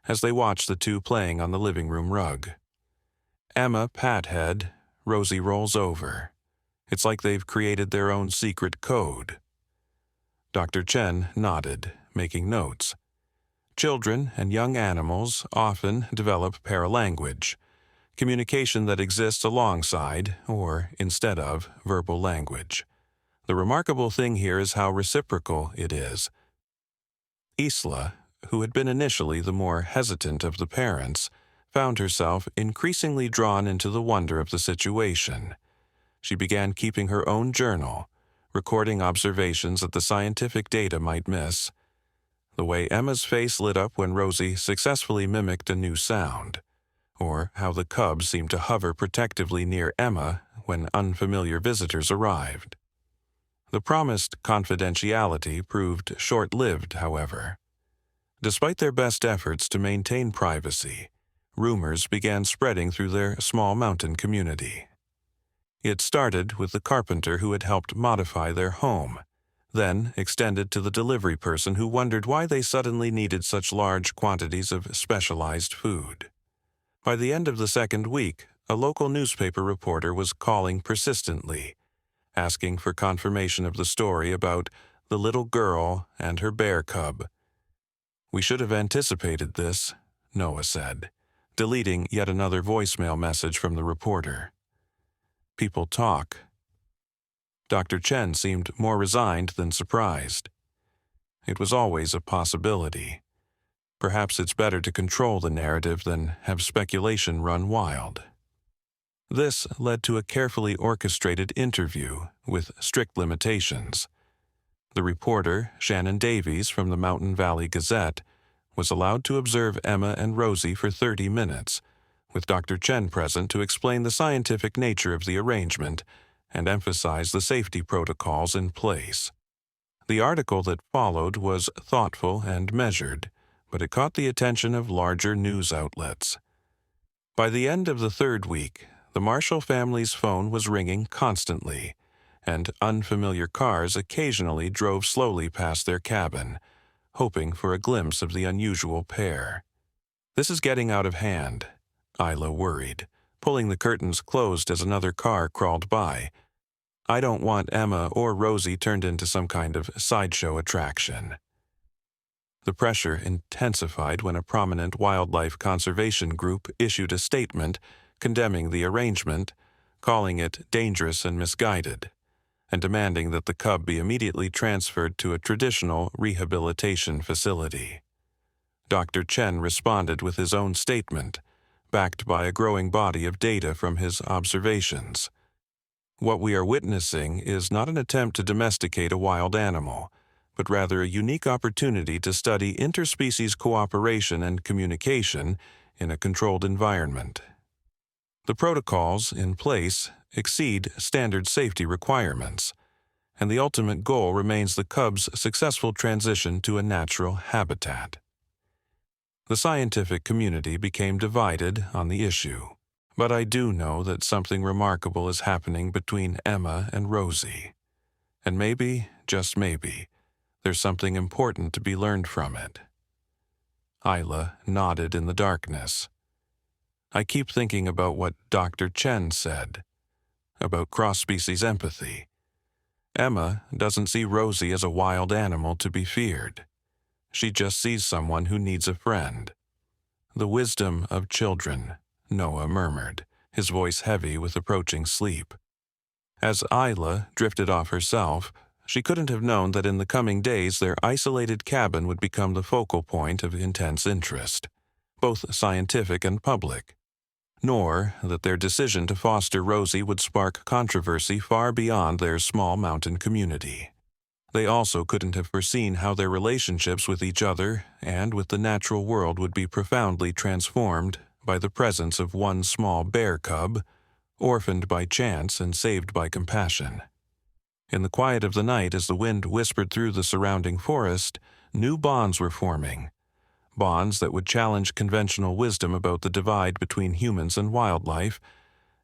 as they watched the two playing on the living room rug. "Emma pat head, Rosie rolls over. It's like they've created their own secret code." Dr. Chen nodded, making notes. Children and young animals often develop paralanguage, communication that exists alongside, or instead of, verbal language. The remarkable thing here is how reciprocal it is. Isla, who had been initially the more hesitant of the parents, found herself increasingly drawn into the wonder of the situation. She began keeping her own journal, recording observations that the scientific data might miss. The way Emma's face lit up when Rosie successfully mimicked a new sound, or how the cub seemed to hover protectively near Emma when unfamiliar visitors arrived. The promised confidentiality proved short-lived, however. Despite their best efforts to maintain privacy, rumors began spreading through their small mountain community. It started with the carpenter who had helped modify their home, then extended to the delivery person who wondered why they suddenly needed such large quantities of specialized food. By the end of the second week, a local newspaper reporter was calling persistently, asking for confirmation of the story about the little girl and her bear cub. "We should have anticipated this," Noah said, deleting yet another voicemail message from the reporter. People talk. Dr. Chen seemed more resigned than surprised. It was always a possibility. Perhaps it's better to control the narrative than have speculation run wild. This led to a carefully orchestrated interview with strict limitations. The reporter, Shannon Davies from the Mountain Valley Gazette, was allowed to observe Emma and Rosie for 30 minutes, with Dr. Chen present to explain the scientific nature of the arrangement and emphasize the safety protocols in place. The article that followed was thoughtful and measured, but it caught the attention of larger news outlets. By the end of the third week, the Marshall family's phone was ringing constantly, and unfamiliar cars occasionally drove slowly past their cabin, hoping for a glimpse of the unusual pair. "This is getting out of hand," Isla worried, pulling the curtains closed as another car crawled by. "I don't want Emma or Rosie turned into some kind of sideshow attraction." The pressure intensified when a prominent wildlife conservation group issued a statement condemning the arrangement, calling it dangerous and misguided, and demanding that the cub be immediately transferred to a traditional rehabilitation facility. Dr. Chen responded with his own statement, backed by a growing body of data from his observations. "What we are witnessing is not an attempt to domesticate a wild animal, but rather a unique opportunity to study interspecies cooperation and communication in a controlled environment. The protocols in place exceed standard safety requirements, and the ultimate goal remains the cub's successful transition to a natural habitat." The scientific community became divided on the issue, but I do know that something remarkable is happening between Emma and Rosie. And maybe, just maybe, there's something important to be learned from it. Isla nodded in the darkness. "I keep thinking about what Dr. Chen said, about cross-species empathy. Emma doesn't see Rosie as a wild animal to be feared. She just sees someone who needs a friend." "The wisdom of children," Noah murmured, his voice heavy with approaching sleep. As Isla drifted off herself, she couldn't have known that in the coming days their isolated cabin would become the focal point of intense interest, both scientific and public, nor that their decision to foster Rosie would spark controversy far beyond their small mountain community. They also couldn't have foreseen how their relationships with each other and with the natural world would be profoundly transformed by the presence of one small bear cub, orphaned by chance and saved by compassion. In the quiet of the night, as the wind whispered through the surrounding forest, new bonds were forming, bonds that would challenge conventional wisdom about the divide between humans and wildlife,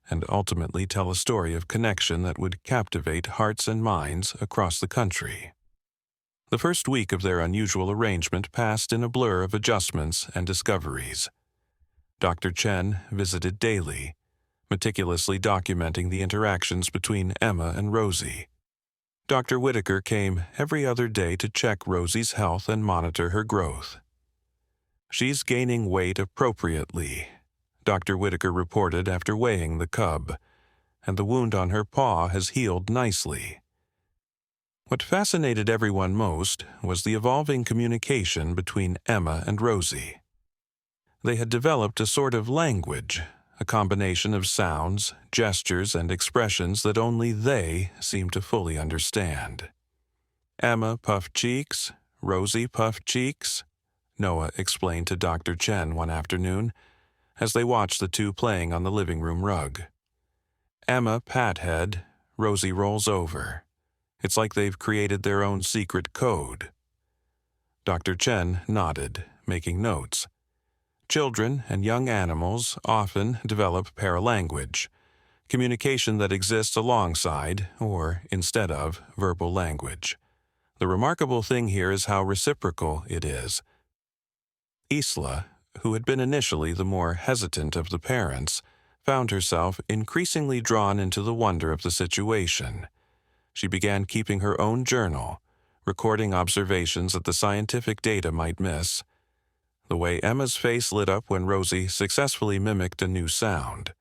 and ultimately tell a story of connection that would captivate hearts and minds across the country. The first week of their unusual arrangement passed in a blur of adjustments and discoveries. Dr. Chen visited daily, meticulously documenting the interactions between Emma and Rosie. Dr. Whitaker came every other day to check Rosie's health and monitor her growth. "She's gaining weight appropriately," Dr. Whitaker reported after weighing the cub, "and the wound on her paw has healed nicely." What fascinated everyone most was the evolving communication between Emma and Rosie. They had developed a sort of language, a combination of sounds, gestures, and expressions that only they seemed to fully understand. "Emma puffed cheeks, Rosie puffed cheeks," Noah explained to Dr. Chen one afternoon, as they watched the two playing on the living room rug. Emma pat head, Rosie rolls over. It's like they've created their own secret code. Dr. Chen nodded, making notes. Children and young animals often develop paralanguage, communication that exists alongside, or instead of, verbal language. The remarkable thing here is how reciprocal it is. Isla, who had been initially the more hesitant of the parents, found herself increasingly drawn into the wonder of the situation. She began keeping her own journal, recording observations that the scientific data might miss. The way Emma's face lit up when Rosie successfully mimicked a new sound,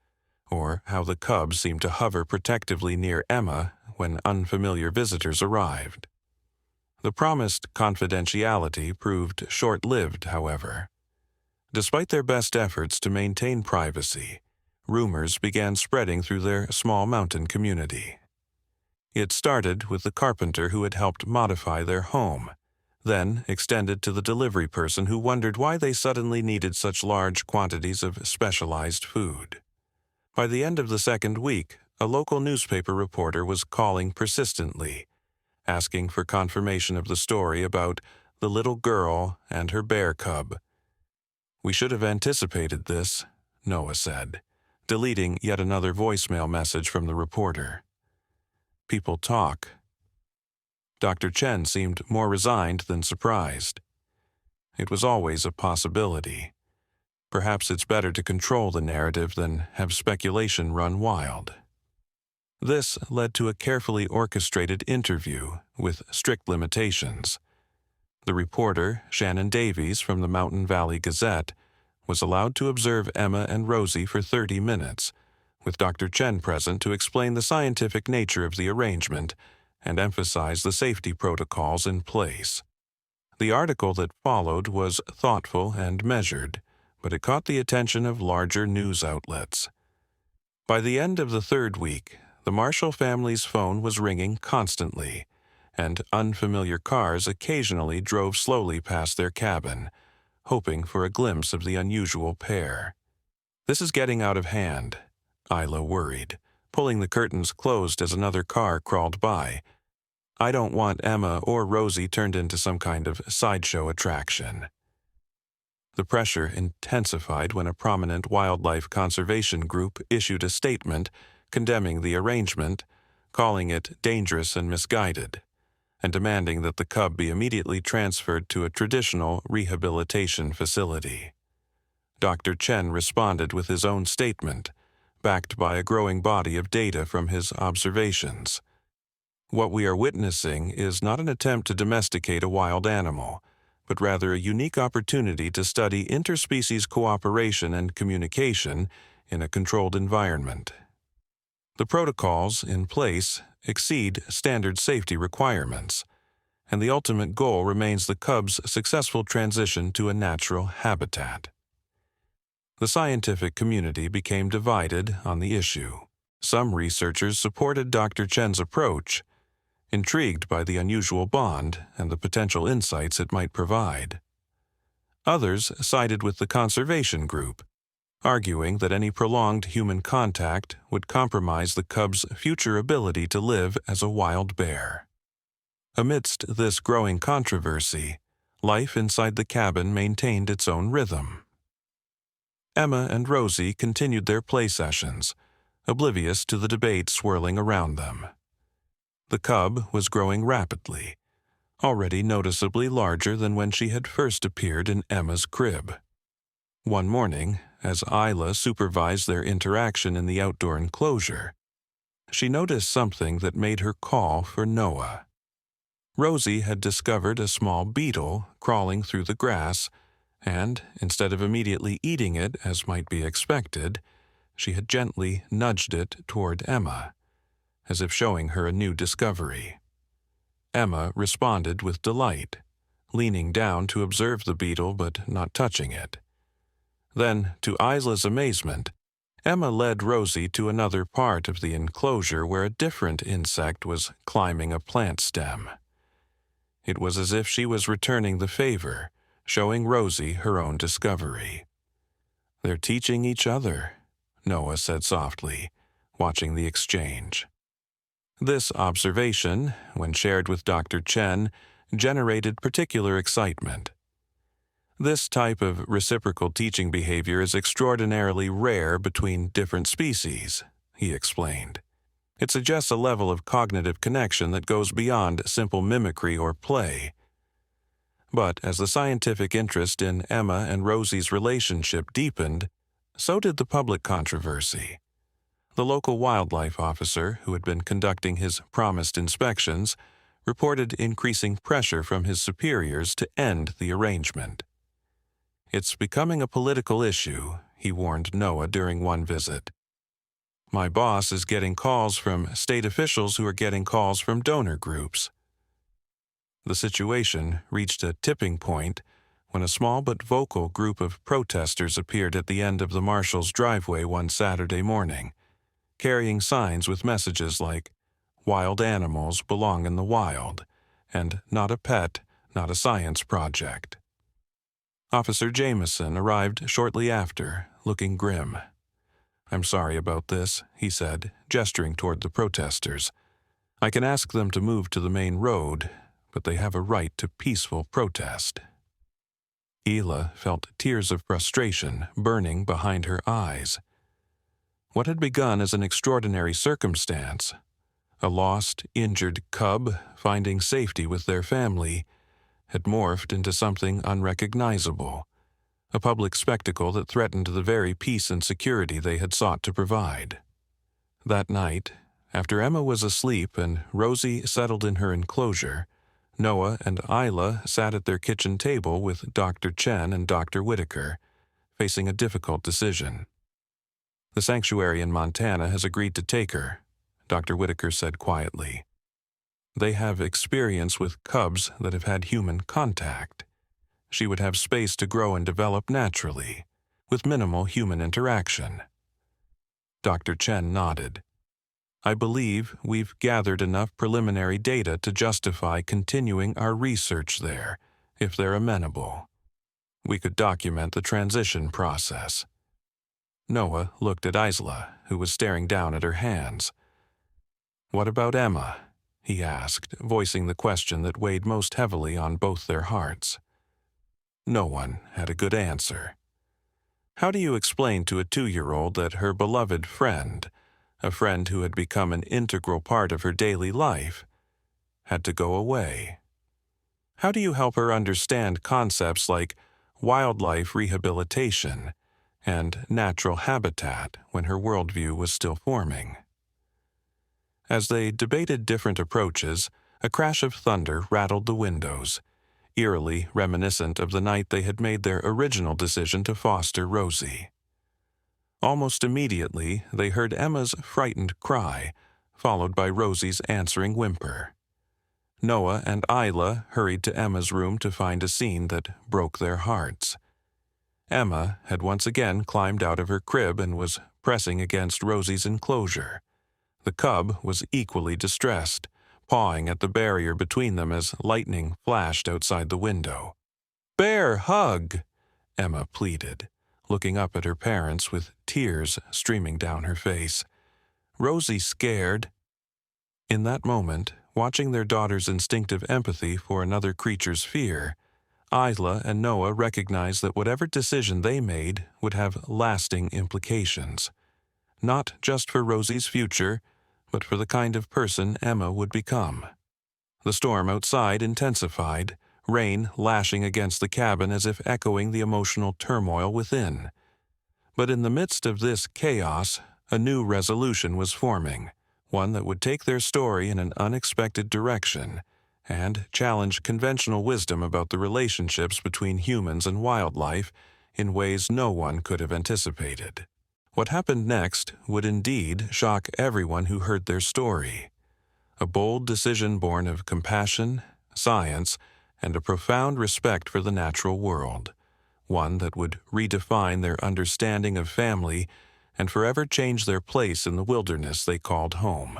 or how the cub seemed to hover protectively near Emma when unfamiliar visitors arrived. The promised confidentiality proved short-lived, however. Despite their best efforts to maintain privacy, rumors began spreading through their small mountain community. It started with the carpenter who had helped modify their home, then extended to the delivery person who wondered why they suddenly needed such large quantities of specialized food. By the end of the second week, a local newspaper reporter was calling persistently, asking for confirmation of the story about the little girl and her bear cub. "We should have anticipated this," Noah said, deleting yet another voicemail message from the reporter. People talk. Dr. Chen seemed more resigned than surprised. It was always a possibility. Perhaps it's better to control the narrative than have speculation run wild. This led to a carefully orchestrated interview with strict limitations. The reporter, Shannon Davies from the Mountain Valley Gazette, was allowed to observe Emma and Rosie for 30 minutes, with Dr. Chen present to explain the scientific nature of the arrangement and emphasize the safety protocols in place. The article that followed was thoughtful and measured, but it caught the attention of larger news outlets. By the end of the third week, the Marshall family's phone was ringing constantly, and unfamiliar cars occasionally drove slowly past their cabin, hoping for a glimpse of the unusual pair. "This is getting out of hand," Isla worried, pulling the curtains closed as another car crawled by. "I don't want Emma or Rosie turned into some kind of sideshow attraction." The pressure intensified when a prominent wildlife conservation group issued a statement condemning the arrangement, calling it dangerous and misguided, and demanding that the cub be immediately transferred to a traditional rehabilitation facility. Dr. Chen responded with his own statement, backed by a growing body of data from his observations. "What we are witnessing is not an attempt to domesticate a wild animal, but rather a unique opportunity to study interspecies cooperation and communication in a controlled environment. The protocols in place exceed standard safety requirements, and the ultimate goal remains the cub's successful transition to a natural habitat." The scientific community became divided on the issue. Some researchers supported Dr. Chen's approach, intrigued by the unusual bond and the potential insights it might provide. Others sided with the conservation group, arguing that any prolonged human contact would compromise the cub's future ability to live as a wild bear. Amidst this growing controversy, life inside the cabin maintained its own rhythm. Emma and Rosie continued their play sessions, oblivious to the debate swirling around them. The cub was growing rapidly, already noticeably larger than when she had first appeared in Emma's crib. One morning, as Isla supervised their interaction in the outdoor enclosure, she noticed something that made her call for Noah. Rosie had discovered a small beetle crawling through the grass, and, instead of immediately eating it as might be expected, she had gently nudged it toward Emma, as if showing her a new discovery. Emma responded with delight, leaning down to observe the beetle but not touching it. Then, to Isla's amazement, Emma led Rosie to another part of the enclosure where a different insect was climbing a plant stem. It was as if she was returning the favor, showing Rosie her own discovery. "They're teaching each other," Noah said softly, watching the exchange. This observation, when shared with Dr. Chen, generated particular excitement. This type of reciprocal teaching behavior is extraordinarily rare between different species, he explained. It suggests a level of cognitive connection that goes beyond simple mimicry or play. But as the scientific interest in Emma and Rosie's relationship deepened, so did the public controversy. The local wildlife officer, who had been conducting his promised inspections, reported increasing pressure from his superiors to end the arrangement. "It's becoming a political issue," he warned Noah during one visit. "My boss is getting calls from state officials who are getting calls from donor groups." The situation reached a tipping point when a small but vocal group of protesters appeared at the end of the marshal's driveway one Saturday morning, carrying signs with messages like, "Wild animals belong in the wild," and "Not a pet, not a science project." Officer Jameson arrived shortly after, looking grim. "I'm sorry about this," he said, gesturing toward the protesters. "I can ask them to move to the main road, but they have a right to peaceful protest." Ela felt tears of frustration burning behind her eyes. What had begun as an extraordinary circumstance, a lost, injured cub finding safety with their family, had morphed into something unrecognizable, a public spectacle that threatened the very peace and security they had sought to provide. That night, after Emma was asleep and Rosie settled in her enclosure, Noah and Isla sat at their kitchen table with Dr. Chen and Dr. Whitaker, facing a difficult decision. "The sanctuary in Montana has agreed to take her," Dr. Whitaker said quietly. "They have experience with cubs that have had human contact. She would have space to grow and develop naturally, with minimal human interaction." Dr. Chen nodded. "I believe we've gathered enough preliminary data to justify continuing our research there, if they're amenable. We could document the transition process." Noah looked at Isla, who was staring down at her hands. "What about Emma?" he asked, voicing the question that weighed most heavily on both their hearts. No one had a good answer. How do you explain to a 2-year-old that her beloved friend, a friend who had become an integral part of her daily life, had to go away? How do you help her understand concepts like wildlife rehabilitation and natural habitat when her worldview was still forming? As they debated different approaches, a crash of thunder rattled the windows, eerily reminiscent of the night they had made their original decision to foster Rosie. Almost immediately, they heard Emma's frightened cry, followed by Rosie's answering whimper. Noah and Isla hurried to Emma's room to find a scene that broke their hearts. Emma had once again climbed out of her crib and was pressing against Rosie's enclosure. The cub was equally distressed, pawing at the barrier between them as lightning flashed outside the window. "Bear, hug!" Emma pleaded, looking up at her parents with tears streaming down her face. Rosie scared. In that moment, watching their daughter's instinctive empathy for another creature's fear, Isla and Noah recognized that whatever decision they made would have lasting implications, not just for Rosie's future, but for the kind of person Emma would become. The storm outside intensified, rain lashing against the cabin as if echoing the emotional turmoil within. But in the midst of this chaos, a new resolution was forming, one that would take their story in an unexpected direction and challenge conventional wisdom about the relationships between humans and wildlife in ways no one could have anticipated. What happened next would indeed shock everyone who heard their story. A bold decision born of compassion, science, and a profound respect for the natural world, one that would redefine their understanding of family and forever change their place in the wilderness they called home.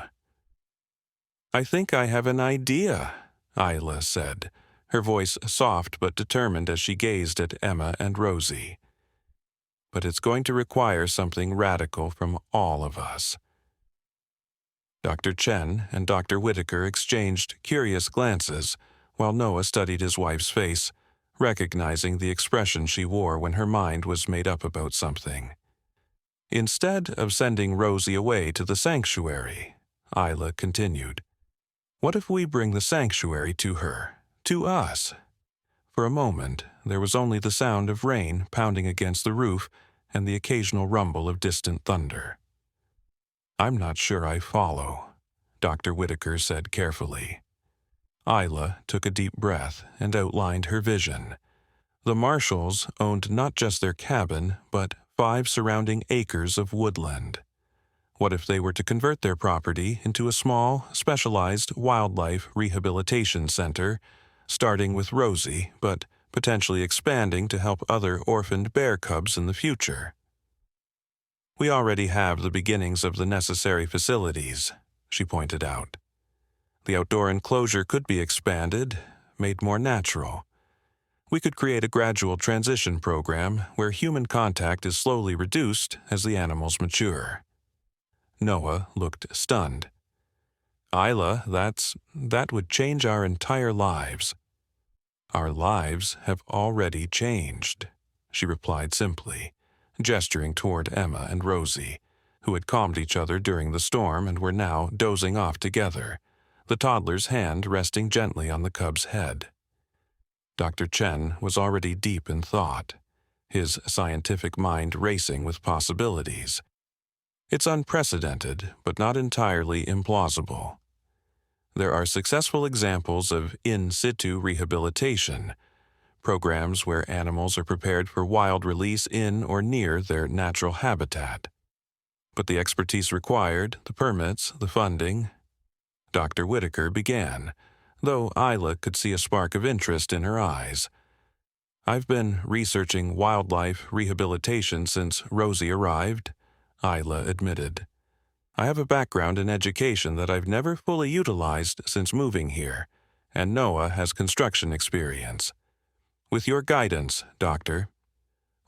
"I think I have an idea," Isla said, her voice soft but determined as she gazed at Emma and Rosie. "But it's going to require something radical from all of us. Dr. Chen and Dr. Whitaker exchanged curious glances while Noah studied his wife's face, recognizing the expression she wore when her mind was made up about something. Instead of sending Rosie away to the sanctuary, Isla continued, "What if we bring the sanctuary to her, to us?" For a moment, there was only the sound of rain pounding against the roof and the occasional rumble of distant thunder. "I'm not sure I follow," Dr. Whitaker said carefully. Isla took a deep breath and outlined her vision. The Marshalls owned not just their cabin, but 5 surrounding acres of woodland. What if they were to convert their property into a small, specialized wildlife rehabilitation center, starting with Rosie, but potentially expanding to help other orphaned bear cubs in the future? "We already have the beginnings of the necessary facilities," she pointed out. "The outdoor enclosure could be expanded, made more natural. We could create a gradual transition program where human contact is slowly reduced as the animals mature." Noah looked stunned. "Isla, that would change our entire lives." "Our lives have already changed," she replied simply, gesturing toward Emma and Rosie, who had calmed each other during the storm and were now dozing off together, the toddler's hand resting gently on the cub's head. Dr. Chen was already deep in thought, his scientific mind racing with possibilities. It's unprecedented, but not entirely implausible. There are successful examples of in situ rehabilitation, programs where animals are prepared for wild release in or near their natural habitat. But the expertise required, the permits, the funding. Dr. Whitaker began, though Isla could see a spark of interest in her eyes. "I've been researching wildlife rehabilitation since Rosie arrived," Isla admitted. "I have a background in education that I've never fully utilized since moving here, and Noah has construction experience. With your guidance, Doctor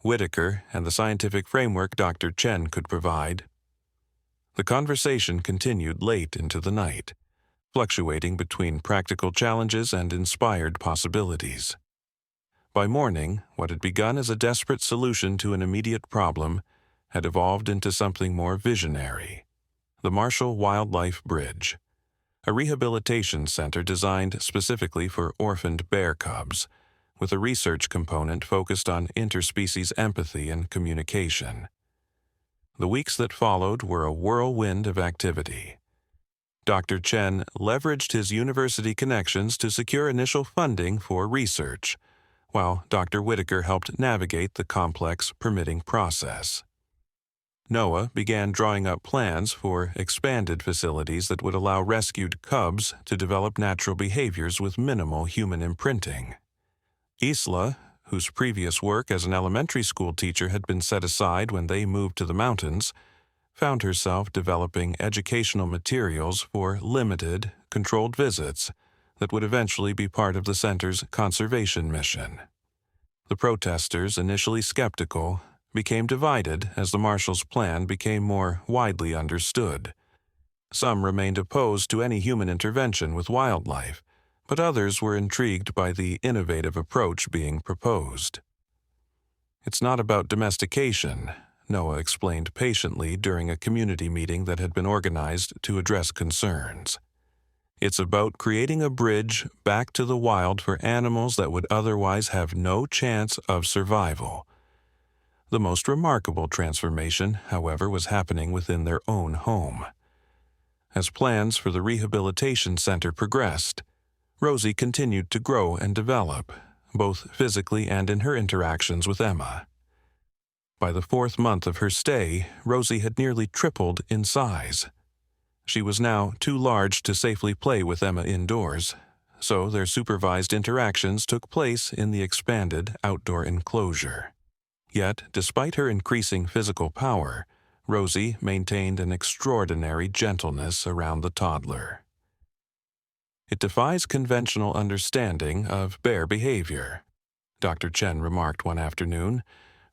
Whitaker, and the scientific framework Dr. Chen could provide." The conversation continued late into the night, fluctuating between practical challenges and inspired possibilities. By morning, what had begun as a desperate solution to an immediate problem had evolved into something more visionary: the Marshall Wildlife Bridge, a rehabilitation center designed specifically for orphaned bear cubs, with a research component focused on interspecies empathy and communication. The weeks that followed were a whirlwind of activity. Dr. Chen leveraged his university connections to secure initial funding for research, while Dr. Whitaker helped navigate the complex permitting process. Noah began drawing up plans for expanded facilities that would allow rescued cubs to develop natural behaviors with minimal human imprinting. Isla, whose previous work as an elementary school teacher had been set aside when they moved to the mountains, found herself developing educational materials for limited, controlled visits that would eventually be part of the center's conservation mission. The protesters, initially skeptical, became divided as the Marshals' plan became more widely understood. Some remained opposed to any human intervention with wildlife, but others were intrigued by the innovative approach being proposed. "It's not about domestication," Noah explained patiently during a community meeting that had been organized to address concerns. "It's about creating a bridge back to the wild for animals that would otherwise have no chance of survival." The most remarkable transformation, however, was happening within their own home. As plans for the rehabilitation center progressed, Rosie continued to grow and develop, both physically and in her interactions with Emma. By the 4th month of her stay, Rosie had nearly tripled in size. She was now too large to safely play with Emma indoors, so their supervised interactions took place in the expanded outdoor enclosure. Yet, despite her increasing physical power, Rosie maintained an extraordinary gentleness around the toddler. "It defies conventional understanding of bear behavior," Dr. Chen remarked one afternoon,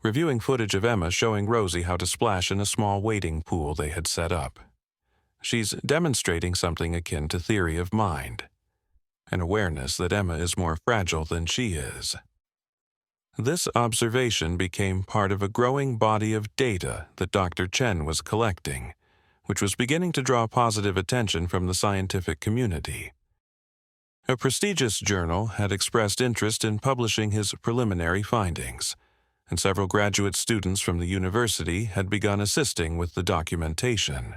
reviewing footage of Emma showing Rosie how to splash in a small wading pool they had set up. She's demonstrating something akin to theory of mind, an awareness that Emma is more fragile than she is. This observation became part of a growing body of data that Dr. Chen was collecting, which was beginning to draw positive attention from the scientific community. A prestigious journal had expressed interest in publishing his preliminary findings, and several graduate students from the university had begun assisting with the documentation.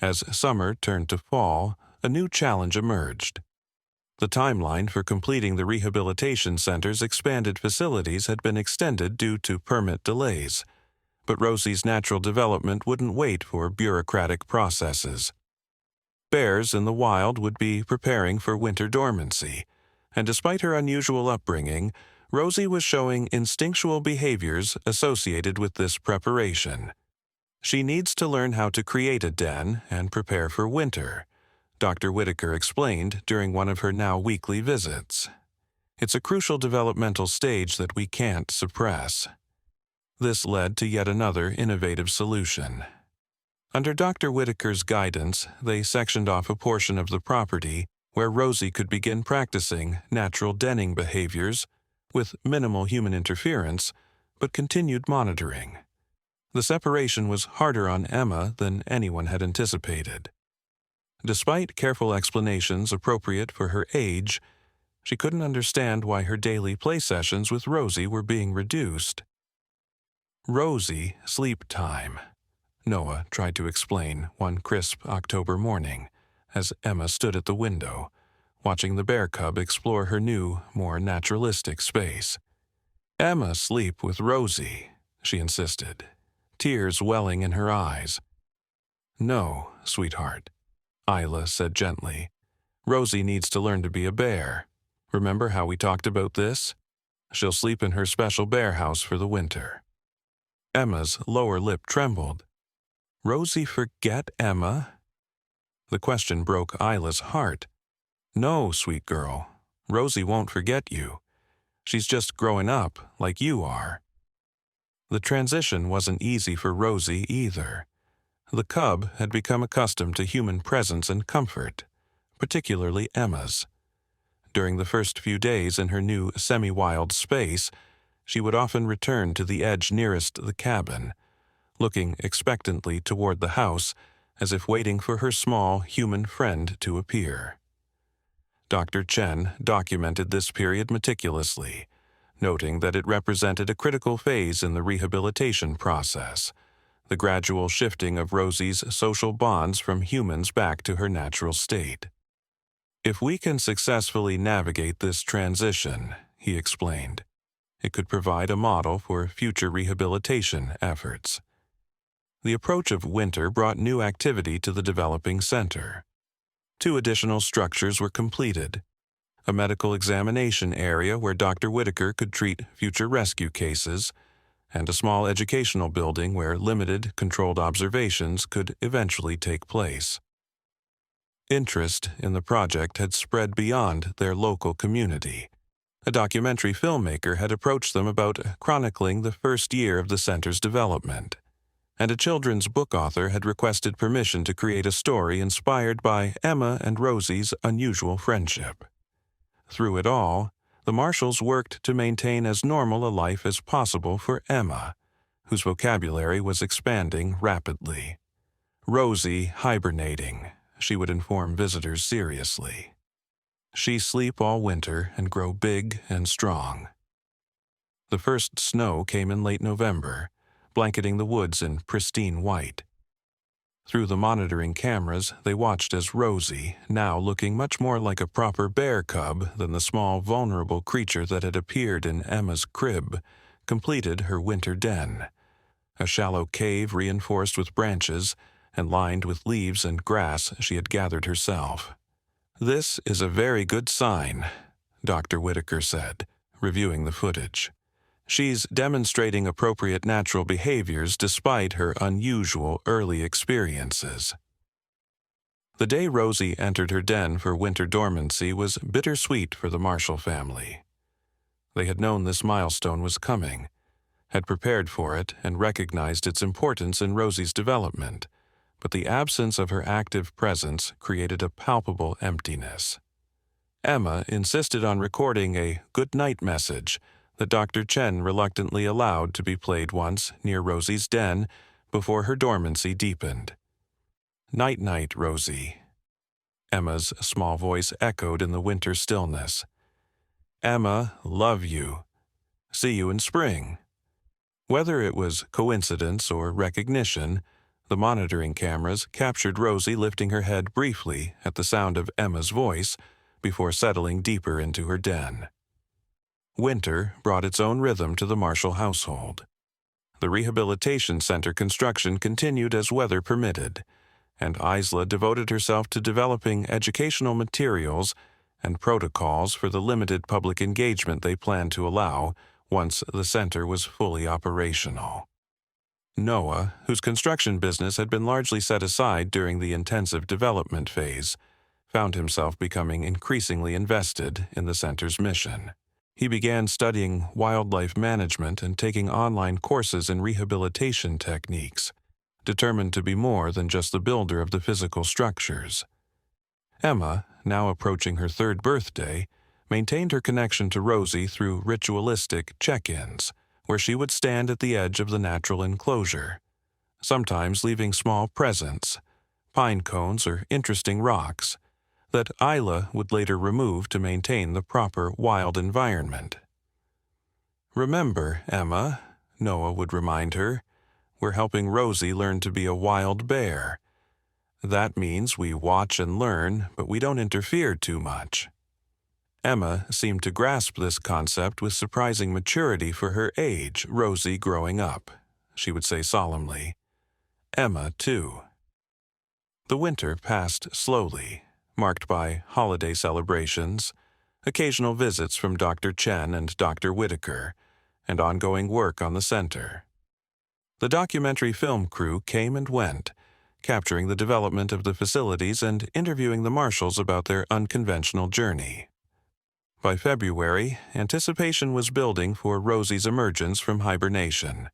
As summer turned to fall, a new challenge emerged. The timeline for completing the rehabilitation center's expanded facilities had been extended due to permit delays, but Rosie's natural development wouldn't wait for bureaucratic processes. Bears in the wild would be preparing for winter dormancy, and despite her unusual upbringing, Rosie was showing instinctual behaviors associated with this preparation. She needs to learn how to create a den and prepare for winter, Dr. Whitaker explained during one of her now weekly visits. It's a crucial developmental stage that we can't suppress. This led to yet another innovative solution. Under Dr. Whitaker's guidance, they sectioned off a portion of the property where Rosie could begin practicing natural denning behaviors with minimal human interference, but continued monitoring. The separation was harder on Emma than anyone had anticipated. Despite careful explanations appropriate for her age, she couldn't understand why her daily play sessions with Rosie were being reduced. Rosie sleep time, Noah tried to explain one crisp October morning as Emma stood at the window, watching the bear cub explore her new, more naturalistic space. Emma sleep with Rosie, she insisted, tears welling in her eyes. No, sweetheart, Isla said gently. Rosie needs to learn to be a bear. Remember how we talked about this? She'll sleep in her special bear house for the winter. Emma's lower lip trembled. Rosie forget Emma? The question broke Isla's heart. No, sweet girl. Rosie won't forget you. She's just growing up like you are. The transition wasn't easy for Rosie either. The cub had become accustomed to human presence and comfort, particularly Emma's. During the first few days in her new semi-wild space, she would often return to the edge nearest the cabin, looking expectantly toward the house as if waiting for her small human friend to appear. Dr. Chen documented this period meticulously, noting that it represented a critical phase in the rehabilitation process, the gradual shifting of Rosie's social bonds from humans back to her natural state. If we can successfully navigate this transition, he explained, it could provide a model for future rehabilitation efforts. The approach of winter brought new activity to the developing center. 2 additional structures were completed: a medical examination area where Dr. Whitaker could treat future rescue cases, and a small educational building where limited, controlled observations could eventually take place. Interest in the project had spread beyond their local community. A documentary filmmaker had approached them about chronicling the first year of the center's development, and a children's book author had requested permission to create a story inspired by Emma and Rosie's unusual friendship. Through it all, the Marshalls worked to maintain as normal a life as possible for Emma, whose vocabulary was expanding rapidly. Rosie hibernating, she would inform visitors seriously. She sleep all winter and grow big and strong. The first snow came in late November, blanketing the woods in pristine white. Through the monitoring cameras, they watched as Rosie, now looking much more like a proper bear cub than the small, vulnerable creature that had appeared in Emma's crib, completed her winter den, a shallow cave reinforced with branches and lined with leaves and grass she had gathered herself. This is a very good sign, Dr. Whitaker said, reviewing the footage. She's demonstrating appropriate natural behaviors despite her unusual early experiences. The day Rosie entered her den for winter dormancy was bittersweet for the Marshall family. They had known this milestone was coming, had prepared for it, and recognized its importance in Rosie's development, but the absence of her active presence created a palpable emptiness. Emma insisted on recording a good-night message that Dr. Chen reluctantly allowed to be played once near Rosie's den before her dormancy deepened. "Night-night, Rosie." Emma's small voice echoed in the winter stillness. "Emma, love you. See you in spring." Whether it was coincidence or recognition, the monitoring cameras captured Rosie lifting her head briefly at the sound of Emma's voice before settling deeper into her den. Winter brought its own rhythm to the Marshall household. The rehabilitation center construction continued as weather permitted, and Isla devoted herself to developing educational materials and protocols for the limited public engagement they planned to allow once the center was fully operational. Noah, whose construction business had been largely set aside during the intensive development phase, found himself becoming increasingly invested in the center's mission. He began studying wildlife management and taking online courses in rehabilitation techniques, determined to be more than just the builder of the physical structures. Emma, now approaching her 3rd birthday, maintained her connection to Rosie through ritualistic check-ins, where she would stand at the edge of the natural enclosure, sometimes leaving small presents, pine cones or interesting rocks, that Isla would later remove to maintain the proper wild environment. "Remember, Emma," Noah would remind her, "we're helping Rosie learn to be a wild bear. That means we watch and learn, but we don't interfere too much." Emma seemed to grasp this concept with surprising maturity for her age, Rosie growing up. She would say solemnly, "Emma, too." The winter passed slowly, marked by holiday celebrations, occasional visits from Dr. Chen and Dr. Whitaker, and ongoing work on the center. The documentary film crew came and went, capturing the development of the facilities and interviewing the Marshalls about their unconventional journey. By February, anticipation was building for Rosie's emergence from hibernation.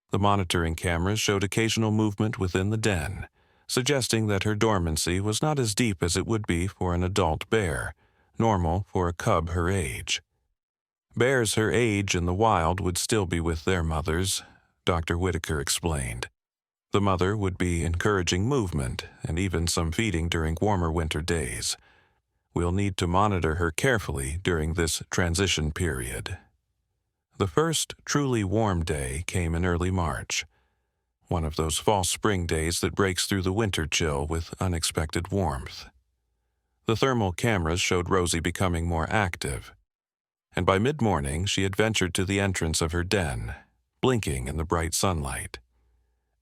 The monitoring cameras showed occasional movement within the den, suggesting that her dormancy was not as deep as it would be for an adult bear, normal for a cub her age. Bears her age in the wild would still be with their mothers, Dr. Whitaker explained. The mother would be encouraging movement and even some feeding during warmer winter days. "We'll need to monitor her carefully during this transition period." The first truly warm day came in early March, one of those fall spring days that breaks through the winter chill with unexpected warmth. The thermal cameras showed Rosie becoming more active, and by mid-morning she had ventured to the entrance of her den, blinking in the bright sunlight.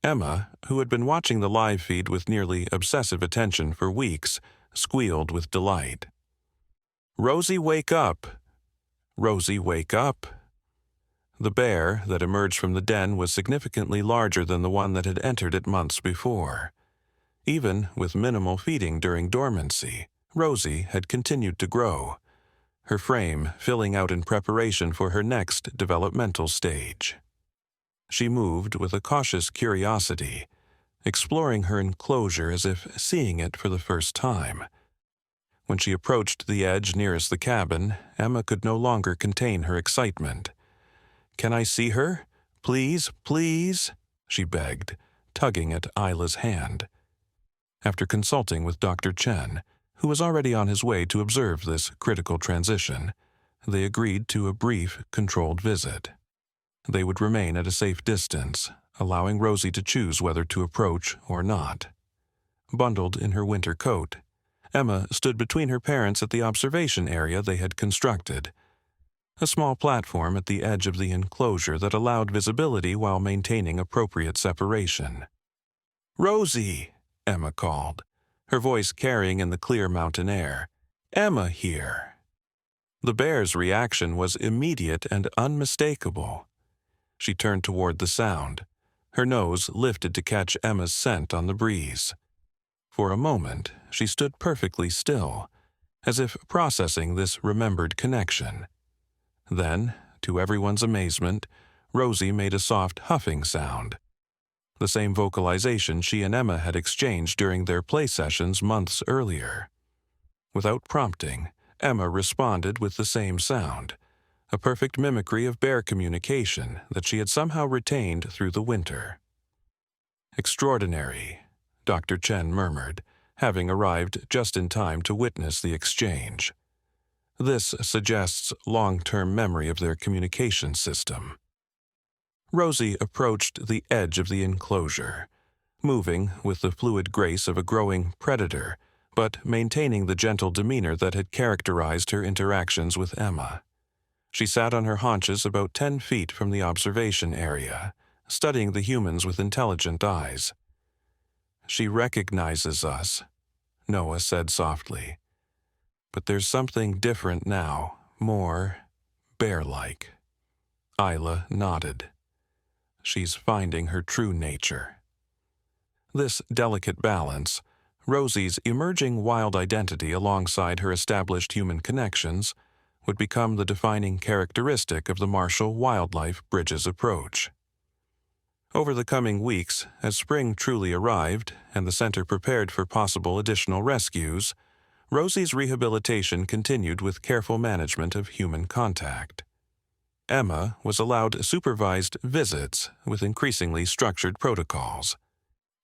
Emma, who had been watching the live feed with nearly obsessive attention for weeks, squealed with delight. "Rosie, wake up! Rosie, wake up!" The bear that emerged from the den was significantly larger than the one that had entered it months before. Even with minimal feeding during dormancy, Rosie had continued to grow, her frame filling out in preparation for her next developmental stage. She moved with a cautious curiosity, exploring her enclosure as if seeing it for the first time. When she approached the edge nearest the cabin, Emma could no longer contain her excitement. "Can I see her? Please, please," she begged, tugging at Isla's hand. After consulting with Dr. Chen, who was already on his way to observe this critical transition, they agreed to a brief, controlled visit. They would remain at a safe distance, allowing Rosie to choose whether to approach or not. Bundled in her winter coat, Emma stood between her parents at the observation area they had constructed, a small platform at the edge of the enclosure that allowed visibility while maintaining appropriate separation. "Rosie," Emma called, her voice carrying in the clear mountain air. "Emma here." The bear's reaction was immediate and unmistakable. She turned toward the sound, her nose lifted to catch Emma's scent on the breeze. For a moment, she stood perfectly still, as if processing this remembered connection. Then, to everyone's amazement, Rosie made a soft huffing sound. the same vocalization she and Emma had exchanged during their play sessions months earlier. Without prompting, Emma responded with the same sound, a perfect mimicry of bear communication that she had somehow retained through the winter. "Extraordinary," Dr. Chen murmured, having arrived just in time to witness the exchange. This suggests long-term memory of their communication system. Rosie approached the edge of the enclosure, moving with the fluid grace of a growing predator, but maintaining the gentle demeanor that had characterized her interactions with Emma. She sat on her haunches about 10 feet from the observation area, studying the humans with intelligent eyes. "She recognizes us," Noah said softly. "But there's something different now, more bear-like." Isla nodded. "She's finding her true nature." This delicate balance, Rosie's emerging wild identity alongside her established human connections, would become the defining characteristic of the Marshall Wildlife Bridges approach. Over the coming weeks, as spring truly arrived and the center prepared for possible additional rescues, Rosie's rehabilitation continued with careful management of human contact. Emma was allowed supervised visits with increasingly structured protocols.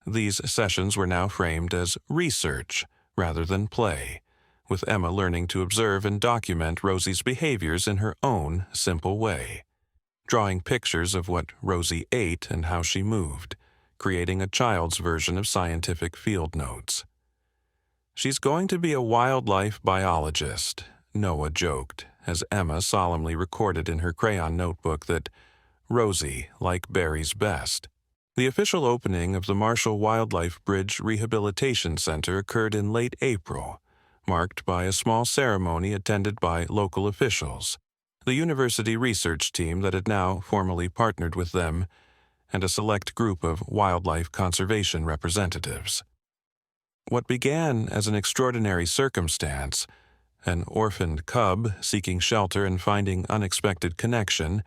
These sessions were now framed as research rather than play, with Emma learning to observe and document Rosie's behaviors in her own simple way, drawing pictures of what Rosie ate and how she moved, creating a child's version of scientific field notes. "She's going to be a wildlife biologist," Noah joked, as Emma solemnly recorded in her crayon notebook that Rosie liked berries best. The official opening of the Marshall Wildlife Bridge Rehabilitation Center occurred in late April, marked by a small ceremony attended by local officials, the university research team that had now formally partnered with them, and a select group of wildlife conservation representatives. What began as an extraordinary circumstance, an orphaned cub seeking shelter and finding unexpected connection,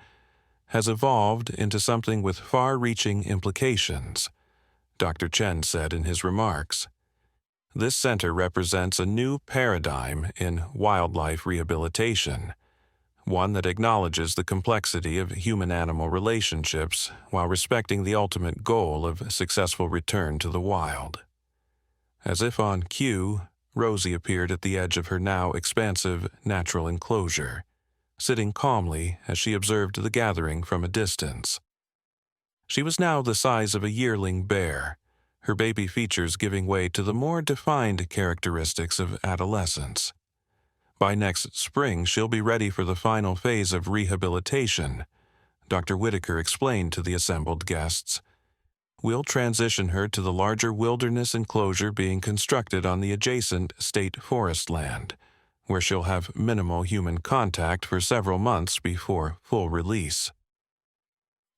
has evolved into something with far-reaching implications, Dr. Chen said in his remarks. "This center represents a new paradigm in wildlife rehabilitation, one that acknowledges the complexity of human-animal relationships while respecting the ultimate goal of successful return to the wild." As if on cue, Rosie appeared at the edge of her now expansive natural enclosure, sitting calmly as she observed the gathering from a distance. She was now the size of a yearling bear, her baby features giving way to the more defined characteristics of adolescence. "By next spring, she'll be ready for the final phase of rehabilitation," Dr. Whitaker explained to the assembled guests. "We'll transition her to the larger wilderness enclosure being constructed on the adjacent state forest land, where she'll have minimal human contact for several months before full release."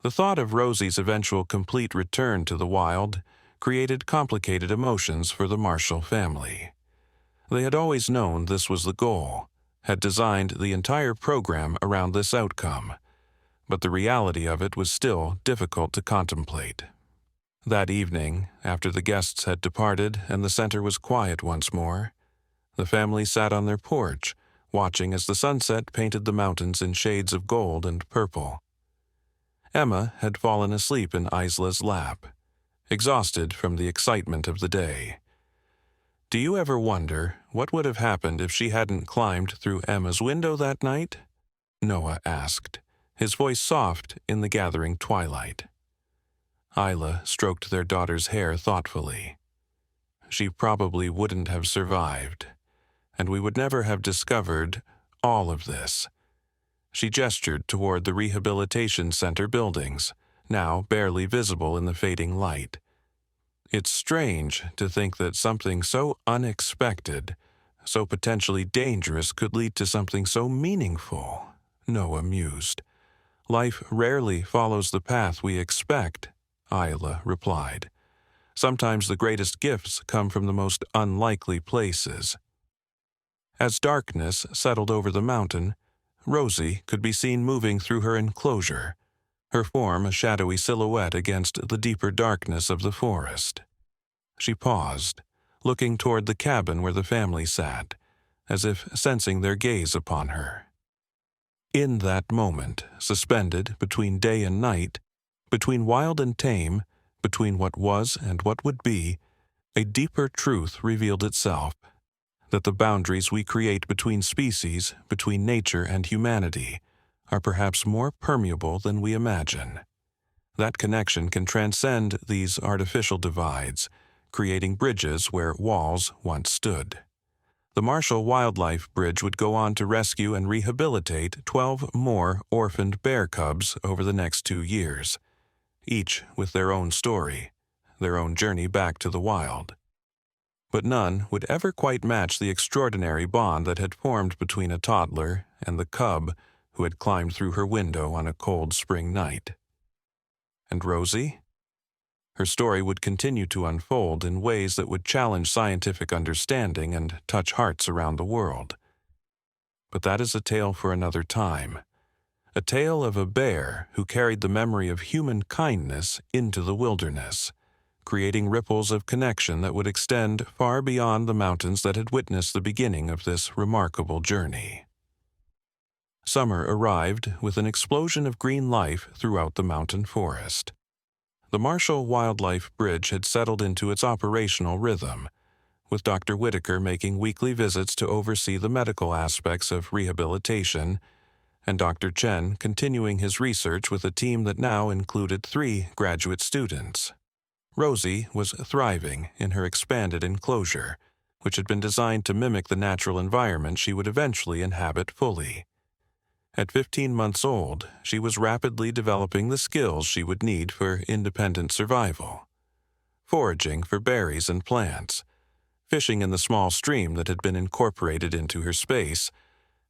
The thought of Rosie's eventual complete return to the wild created complicated emotions for the Marshall family. They had always known this was the goal, had designed the entire program around this outcome, but the reality of it was still difficult to contemplate. That evening, after the guests had departed and the center was quiet once more, the family sat on their porch, watching as the sunset painted the mountains in shades of gold and purple. Emma had fallen asleep in Isla's lap, exhausted from the excitement of the day. "Do you ever wonder what would have happened if she hadn't climbed through Emma's window that night?" Noah asked, his voice soft in the gathering twilight. Isla stroked their daughter's hair thoughtfully. "She probably wouldn't have survived, and we would never have discovered all of this." She gestured toward the rehabilitation center buildings, now barely visible in the fading light. "It's strange to think that something so unexpected, so potentially dangerous could lead to something so meaningful," Noah mused. "Life rarely follows the path we expect," Isla replied. "Sometimes the greatest gifts come from the most unlikely places." As darkness settled over the mountain, Rosie could be seen moving through her enclosure, her form a shadowy silhouette against the deeper darkness of the forest. She paused, looking toward the cabin where the family sat, as if sensing their gaze upon her. In that moment, suspended between day and night, between wild and tame, between what was and what would be, a deeper truth revealed itself, that the boundaries we create between species, between nature and humanity, are perhaps more permeable than we imagine. That connection can transcend these artificial divides, creating bridges where walls once stood. The Marshall Wildlife Bridge would go on to rescue and rehabilitate 12 more orphaned bear cubs over the next 2 years, each with their own story, their own journey back to the wild. But none would ever quite match the extraordinary bond that had formed between a toddler and the cub who had climbed through her window on a cold spring night. And Rosie? Her story would continue to unfold in ways that would challenge scientific understanding and touch hearts around the world. But that is a tale for another time. A tale of a bear who carried the memory of human kindness into the wilderness, creating ripples of connection that would extend far beyond the mountains that had witnessed the beginning of this remarkable journey. Summer arrived with an explosion of green life throughout the mountain forest. The Marshall Wildlife Bridge had settled into its operational rhythm, with Dr. Whitaker making weekly visits to oversee the medical aspects of rehabilitation, and Dr. Chen continuing his research with a team that now included 3 graduate students. Rosie was thriving in her expanded enclosure, which had been designed to mimic the natural environment she would eventually inhabit fully. At 15 months old, she was rapidly developing the skills she would need for independent survival. Foraging for berries and plants, fishing in the small stream that had been incorporated into her space,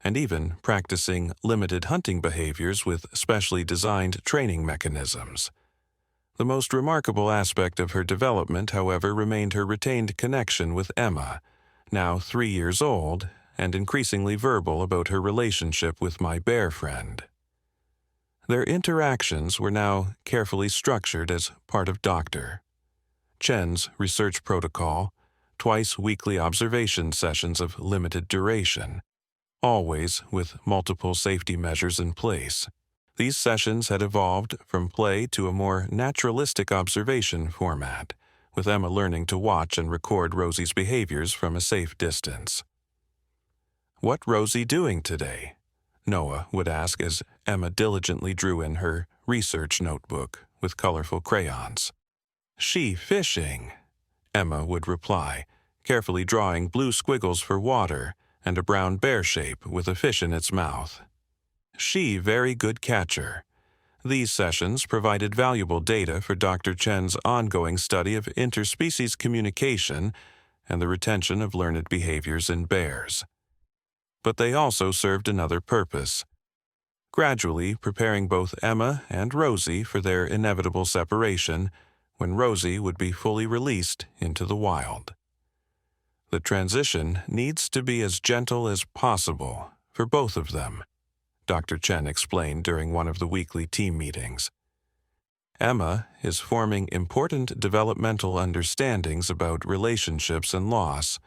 and even practicing limited hunting behaviors with specially designed training mechanisms. The most remarkable aspect of her development, however, remained her retained connection with Emma, now 3 years old, and increasingly verbal about her relationship with my bear friend. Their interactions were now carefully structured as part of Dr. Chen's research protocol, twice weekly observation sessions of limited duration, always with multiple safety measures in place. These sessions had evolved from play to a more naturalistic observation format, with Emma learning to watch and record Rosie's behaviors from a safe distance. "What Rosie doing today?" Noah would ask as Emma diligently drew in her research notebook with colorful crayons. "She fishing," Emma would reply, carefully drawing blue squiggles for water and a brown bear shape with a fish in its mouth. "She very good catcher." These sessions provided valuable data for Dr. Chen's ongoing study of interspecies communication and the retention of learned behaviors in bears. But they also served another purpose, gradually preparing both Emma and Rosie for their inevitable separation when Rosie would be fully released into the wild. The transition needs to be as gentle as possible for both of them, Dr. Chen explained during one of the weekly team meetings. Emma is forming important developmental understandings about relationships and loss,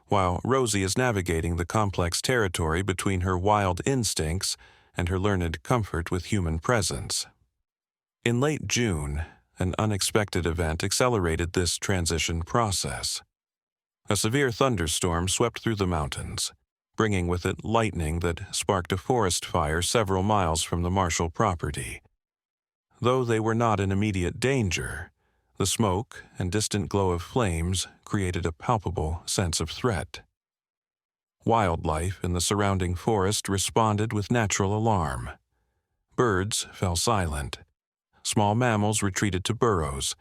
while Rosie is navigating the complex territory between her wild instincts and her learned comfort with human presence. In late June, an unexpected event accelerated this transition process. A severe thunderstorm swept through the mountains, bringing with it lightning that sparked a forest fire several miles from the Marshall property. Though they were not in immediate danger, the smoke and distant glow of flames created a palpable sense of threat. Wildlife in the surrounding forest responded with natural alarm. Birds fell silent. Small mammals retreated to burrows,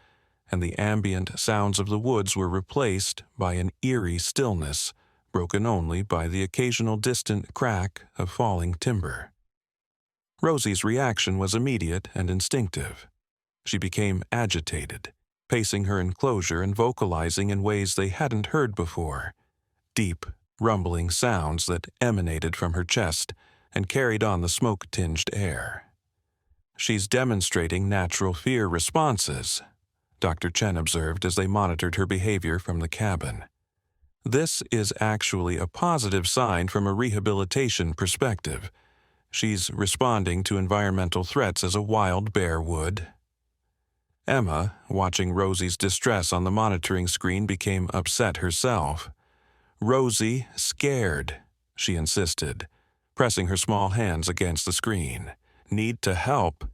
and the ambient sounds of the woods were replaced by an eerie stillness, broken only by the occasional distant crack of falling timber. Rosie's reaction was immediate and instinctive. She became agitated, pacing her enclosure and vocalizing in ways they hadn't heard before, deep, rumbling sounds that emanated from her chest and carried on the smoke-tinged air. She's demonstrating natural fear responses, Dr. Chen observed as they monitored her behavior from the cabin. This is actually a positive sign from a rehabilitation perspective. She's responding to environmental threats as a wild bear would. Emma, watching Rosie's distress on the monitoring screen, became upset herself. "Rosie, scared," she insisted, pressing her small hands against the screen. "Need to help."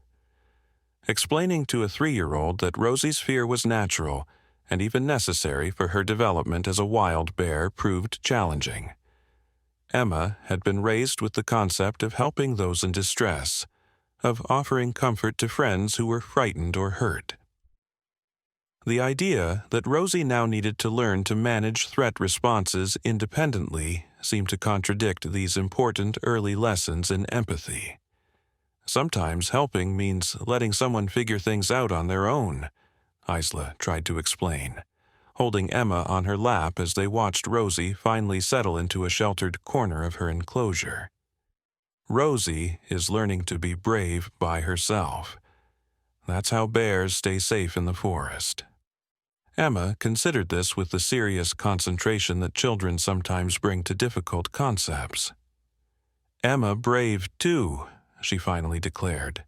Explaining to a 3-year-old that Rosie's fear was natural and even necessary for her development as a wild bear proved challenging. Emma had been raised with the concept of helping those in distress, of offering comfort to friends who were frightened or hurt. The idea that Rosie now needed to learn to manage threat responses independently seemed to contradict these important early lessons in empathy. Sometimes helping means letting someone figure things out on their own, Isla tried to explain, holding Emma on her lap as they watched Rosie finally settle into a sheltered corner of her enclosure. Rosie is learning to be brave by herself. That's how bears stay safe in the forest. Emma considered this with the serious concentration that children sometimes bring to difficult concepts. "Emma brave too," she finally declared.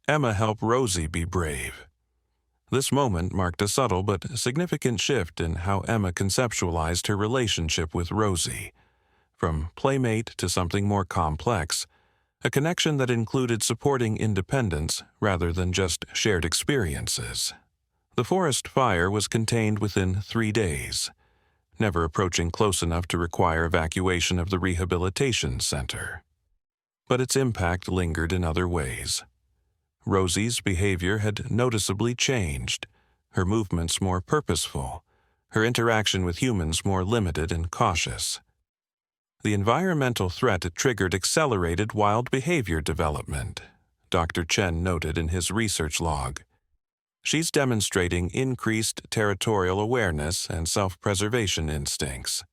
"Emma help Rosie be brave." This moment marked a subtle but significant shift in how Emma conceptualized her relationship with Rosie. From playmate to something more complex, a connection that included supporting independence rather than just shared experiences. The forest fire was contained within 3 days, never approaching close enough to require evacuation of the rehabilitation center. But its impact lingered in other ways. Rosie's behavior had noticeably changed, her movements more purposeful, her interaction with humans more limited and cautious. The environmental threat it triggered accelerated wild behavior development, Dr. Chen noted in his research log. She's demonstrating increased territorial awareness and self-preservation instincts.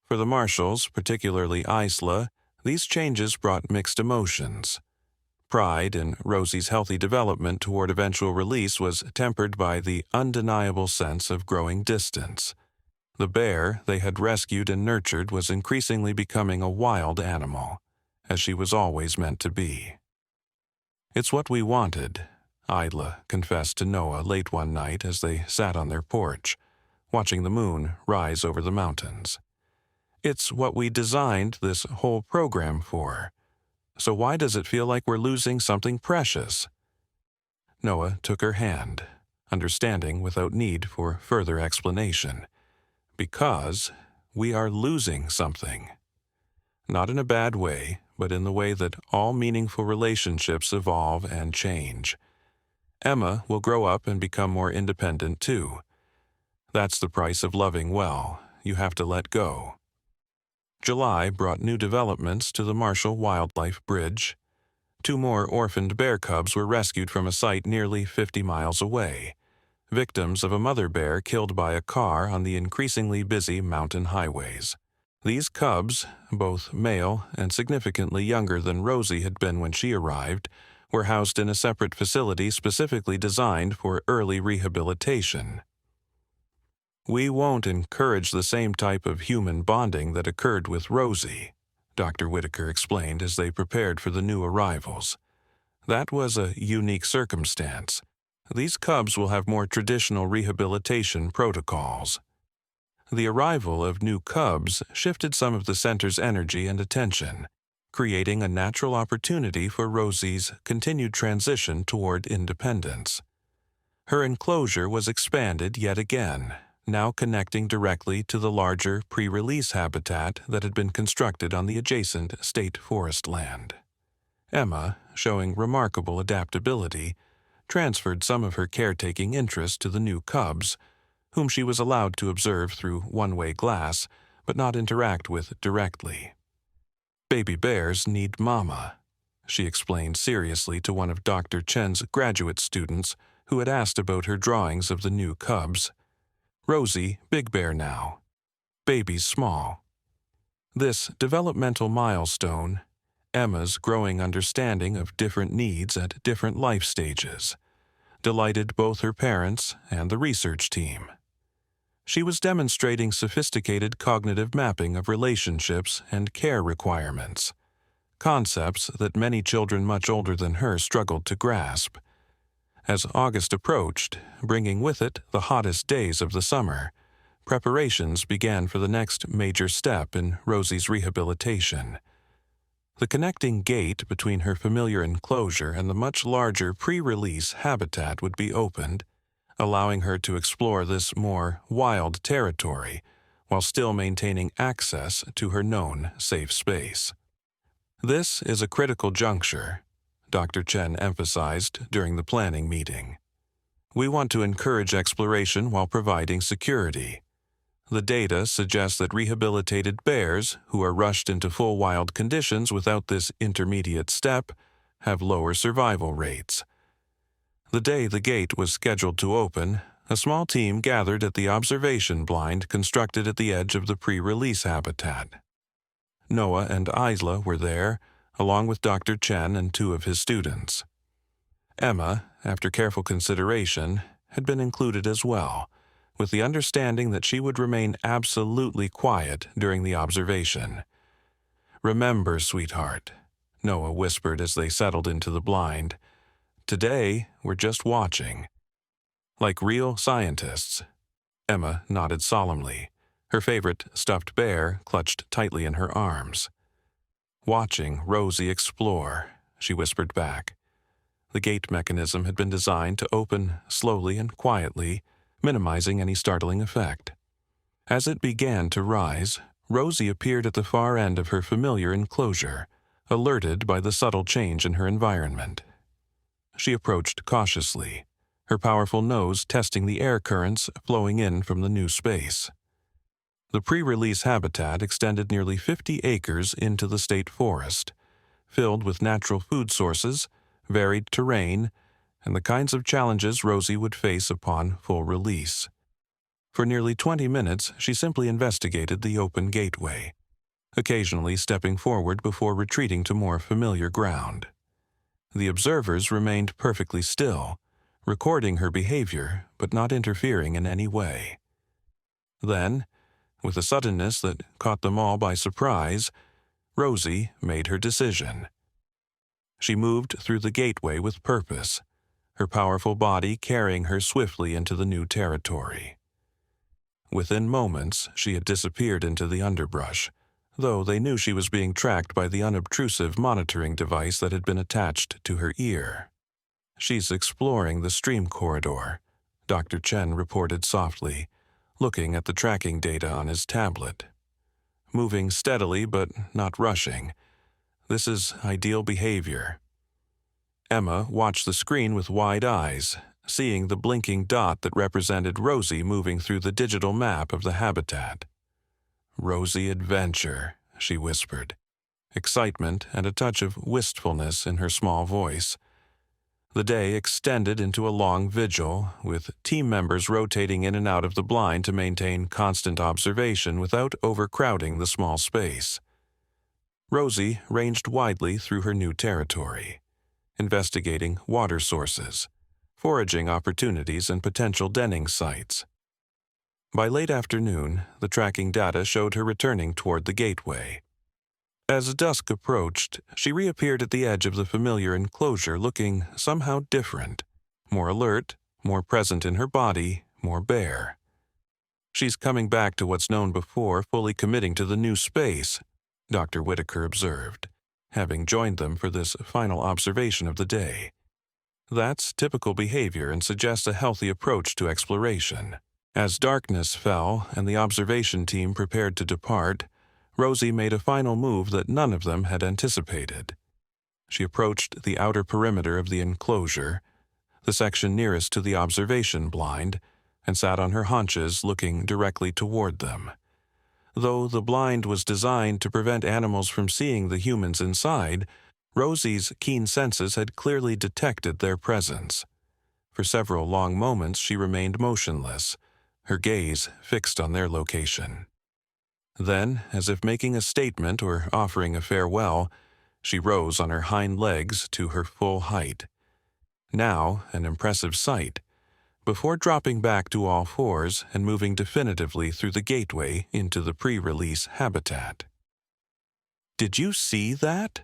For the marshals, particularly Isla, these changes brought mixed emotions. Pride in Rosie's healthy development toward eventual release was tempered by the undeniable sense of growing distance. The bear they had rescued and nurtured was increasingly becoming a wild animal, as she was always meant to be. "It's what we wanted," Isla confessed to Noah late one night as they sat on their porch, watching the moon rise over the mountains. "It's what we designed this whole program for. So why does it feel like we're losing something precious?" Noah took her hand, understanding without need for further explanation. "Because we are losing something. Not in a bad way, but in the way that all meaningful relationships evolve and change. Emma will grow up and become more independent too. That's the price of loving well. You have to let go." July brought new developments to the Marshall Wildlife Bridge. 2 more orphaned bear cubs were rescued from a site nearly 50 miles away, victims of a mother bear killed by a car on the increasingly busy mountain highways. These cubs, both male and significantly younger than Rosie had been when she arrived, were housed in a separate facility specifically designed for early rehabilitation. "We won't encourage the same type of human bonding that occurred with Rosie," Dr. Whitaker explained as they prepared for the new arrivals. "That was a unique circumstance. These cubs will have more traditional rehabilitation protocols." The arrival of new cubs shifted some of the center's energy and attention, creating a natural opportunity for Rosie's continued transition toward independence. Her enclosure was expanded yet again, now connecting directly to the larger pre-release habitat that had been constructed on the adjacent state forest land. Emma, showing remarkable adaptability, transferred some of her caretaking interest to the new cubs, whom she was allowed to observe through one-way glass but not interact with directly. "Baby bears need mama," she explained seriously to one of Dr. Chen's graduate students who had asked about her drawings of the new cubs. "Rosie, big bear now. Baby's small." This developmental milestone, Emma's growing understanding of different needs at different life stages delighted both her parents and the research team. She was demonstrating sophisticated cognitive mapping of relationships and care requirements, concepts that many children much older than her struggled to grasp. As August approached, bringing with it the hottest days of the summer, preparations began for the next major step in Rosie's rehabilitation. The connecting gate between her familiar enclosure and the much larger pre-release habitat would be opened, allowing her to explore this more wild territory while still maintaining access to her known safe space. This is a critical juncture, Dr. Chen emphasized during the planning meeting. We want to encourage exploration while providing security. The data suggests that rehabilitated bears who are rushed into full wild conditions without this intermediate step have lower survival rates. The day the gate was scheduled to open, a small team gathered at the observation blind constructed at the edge of the pre-release habitat. Noah and Isla were there, along with Dr. Chen and 2 of his students. Emma, after careful consideration, had been included as well, with the understanding that she would remain absolutely quiet during the observation. "Remember, sweetheart," Noah whispered as they settled into the blind, "today we're just watching." Like real scientists. Emma nodded solemnly, her favorite stuffed bear clutched tightly in her arms. "Watching Rosie explore," she whispered back. The gate mechanism had been designed to open slowly and quietly, minimizing any startling effect. As it began to rise, Rosie appeared at the far end of her familiar enclosure, alerted by the subtle change in her environment. She approached cautiously, her powerful nose testing the air currents flowing in from the new space. The pre-release habitat extended nearly 50 acres into the state forest, filled with natural food sources, varied terrain, and the kinds of challenges Rosie would face upon full release. For nearly 20 minutes, she simply investigated the open gateway, occasionally stepping forward before retreating to more familiar ground. The observers remained perfectly still, recording her behavior but not interfering in any way. Then, with a suddenness that caught them all by surprise, Rosie made her decision. She moved through the gateway with purpose, her powerful body carrying her swiftly into the new territory. Within moments, she had disappeared into the underbrush, though they knew she was being tracked by the unobtrusive monitoring device that had been attached to her ear. "She's exploring the stream corridor," Dr. Chen reported softly, looking at the tracking data on his tablet. "Moving steadily but not rushing. This is ideal behavior." Emma watched the screen with wide eyes, seeing the blinking dot that represented Rosie moving through the digital map of the habitat. "Rosie Adventure," she whispered, excitement and a touch of wistfulness in her small voice. The day extended into a long vigil, with team members rotating in and out of the blind to maintain constant observation without overcrowding the small space. Rosie ranged widely through her new territory, investigating water sources, foraging opportunities, and potential denning sites. By late afternoon, the tracking data showed her returning toward the gateway. As dusk approached, she reappeared at the edge of the familiar enclosure looking somehow different, more alert, more present in her body, more bare. "She's coming back to what's known before, fully committing to the new space," Dr. Whitaker observed, having joined them for this final observation of the day. That's typical behavior and suggests a healthy approach to exploration. As darkness fell and the observation team prepared to depart, Rosie made a final move that none of them had anticipated. She approached the outer perimeter of the enclosure, the section nearest to the observation blind, and sat on her haunches looking directly toward them. Though the blind was designed to prevent animals from seeing the humans inside, Rosie's keen senses had clearly detected their presence. For several long moments she remained motionless, her gaze fixed on their location. Then, as if making a statement or offering a farewell, She rose on her hind legs to her full height, now an impressive sight, before dropping back to all fours and moving definitively through the gateway into the pre-release habitat. "Did you see that?"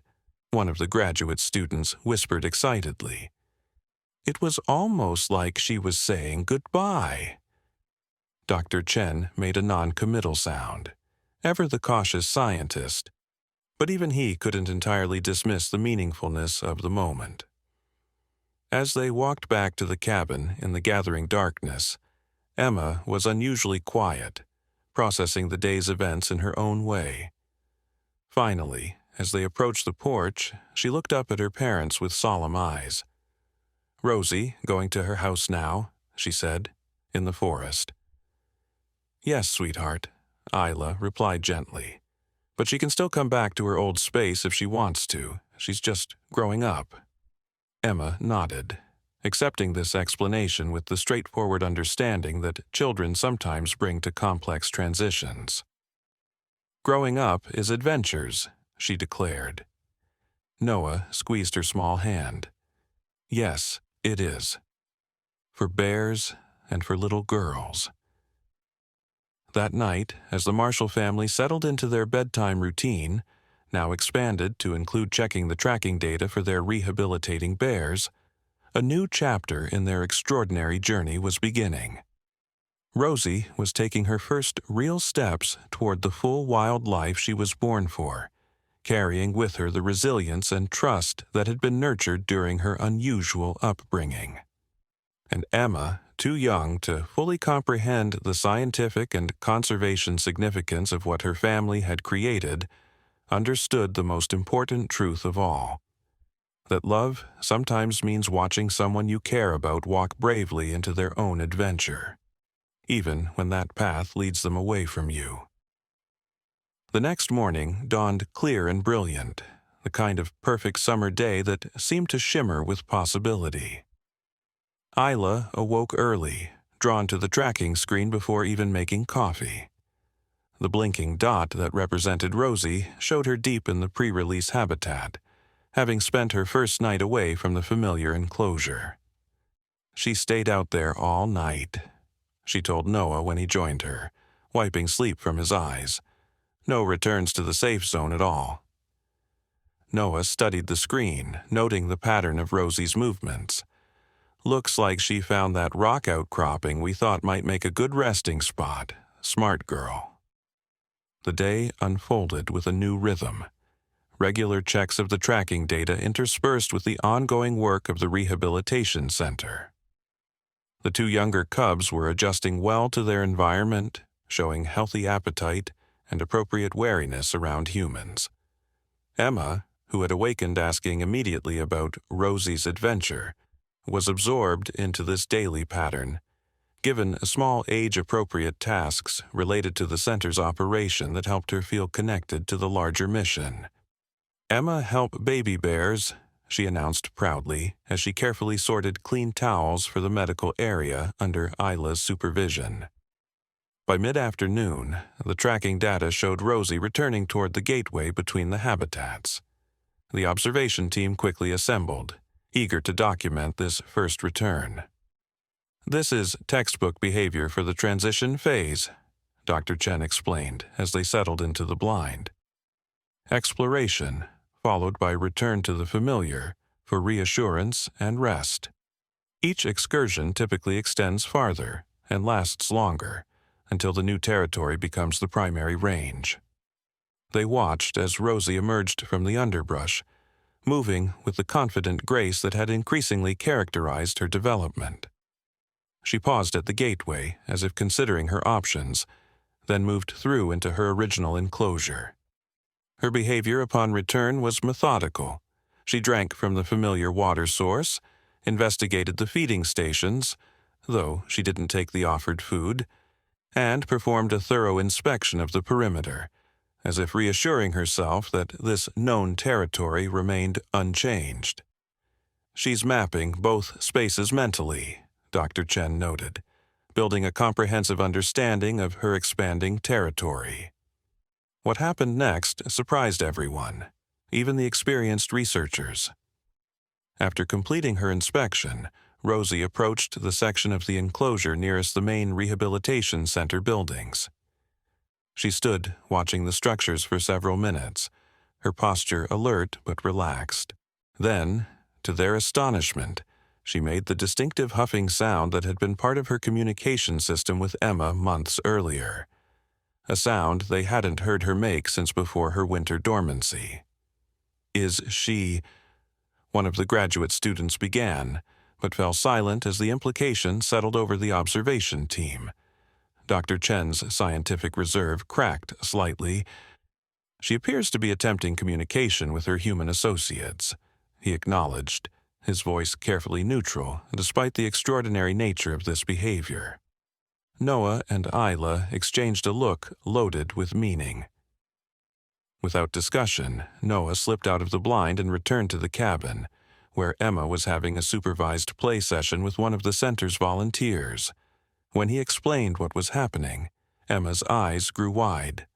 one of the graduate students whispered excitedly. "It was almost like she was saying goodbye." Dr. Chen made a non-committal sound, ever the cautious scientist, but even he couldn't entirely dismiss the meaningfulness of the moment. As they walked back to the cabin in the gathering darkness, Emma was unusually quiet, processing the day's events in her own way. Finally, as they approached the porch, she looked up at her parents with solemn eyes. "Rosie, going to her house now," she said, "in the forest." "Yes, sweetheart," Isla replied gently. "But she can still come back to her old space if she wants to. She's just growing up." Emma nodded, accepting this explanation with the straightforward understanding that children sometimes bring to complex transitions. "Growing up is adventures," she declared. Noah squeezed her small hand. "Yes, it is. For bears and for little girls." That night, as the Marshall family settled into their bedtime routine, now expanded to include checking the tracking data for their rehabilitating bears, a new chapter in their extraordinary journey was beginning. Rosie was taking her first real steps toward the full wild life she was born for, carrying with her the resilience and trust that had been nurtured during her unusual upbringing. And Emma, too young to fully comprehend the scientific and conservation significance of what her family had created, understood the most important truth of all: that love sometimes means watching someone you care about walk bravely into their own adventure, even when that path leads them away from you. The next morning dawned clear and brilliant, the kind of perfect summer day that seemed to shimmer with possibility. Isla awoke early, drawn to the tracking screen before even making coffee. The blinking dot that represented Rosie showed her deep in the pre-release habitat, having spent her first night away from the familiar enclosure. "She stayed out there all night," she told Noah when he joined her, wiping sleep from his eyes. "No returns to the safe zone at all." Noah studied the screen, noting the pattern of Rosie's movements. "Looks like she found that rock outcropping we thought might make a good resting spot. Smart girl." The day unfolded with a new rhythm. Regular checks of the tracking data interspersed with the ongoing work of the rehabilitation center. The two younger cubs were adjusting well to their environment, showing healthy appetite and appropriate wariness around humans. Emma, who had awakened asking immediately about Rosie's adventure, was absorbed into this daily pattern, given small age-appropriate tasks related to the center's operation that helped her feel connected to the larger mission. "Emma help baby bears," she announced proudly as she carefully sorted clean towels for the medical area under Isla's supervision. By mid-afternoon, the tracking data showed Rosie returning toward the gateway between the habitats. The observation team quickly assembled, eager to document this first return. "This is textbook behavior for the transition phase," Dr. Chen explained as they settled into the blind. "Exploration, followed by return to the familiar for reassurance and rest. Each excursion typically extends farther and lasts longer until the new territory becomes the primary range." They watched as Rosie emerged from the underbrush, moving with the confident grace that had increasingly characterized her development. She paused at the gateway as if considering her options, then moved through into her original enclosure. Her behavior upon return was methodical. She drank from the familiar water source, investigated the feeding stations, though she didn't take the offered food, and performed a thorough inspection of the perimeter, as if reassuring herself that this known territory remained unchanged. "She's mapping both spaces mentally," Dr. Chen noted, building a comprehensive understanding of her expanding territory. What happened next surprised everyone. even the experienced researchers. After completing her inspection, Rosie approached the section of the enclosure nearest the main rehabilitation center buildings. She stood watching the structures for several minutes, her posture alert but relaxed. Then, to their astonishment, she made the distinctive huffing sound that had been part of her communication system with Emma months earlier, a sound they hadn't heard her make since before her winter dormancy. "Is she—" one of the graduate students began, but fell silent as the implication settled over the observation team. Dr. Chen's scientific reserve cracked slightly. "She appears to be attempting communication with her human associates," he acknowledged, his voice carefully neutral, despite the extraordinary nature of this behavior. Noah and Isla exchanged a look loaded with meaning. Without discussion, Noah slipped out of the blind and returned to the cabin, where Emma was having a supervised play session with one of the center's volunteers. When he explained what was happening, Emma's eyes grew wide.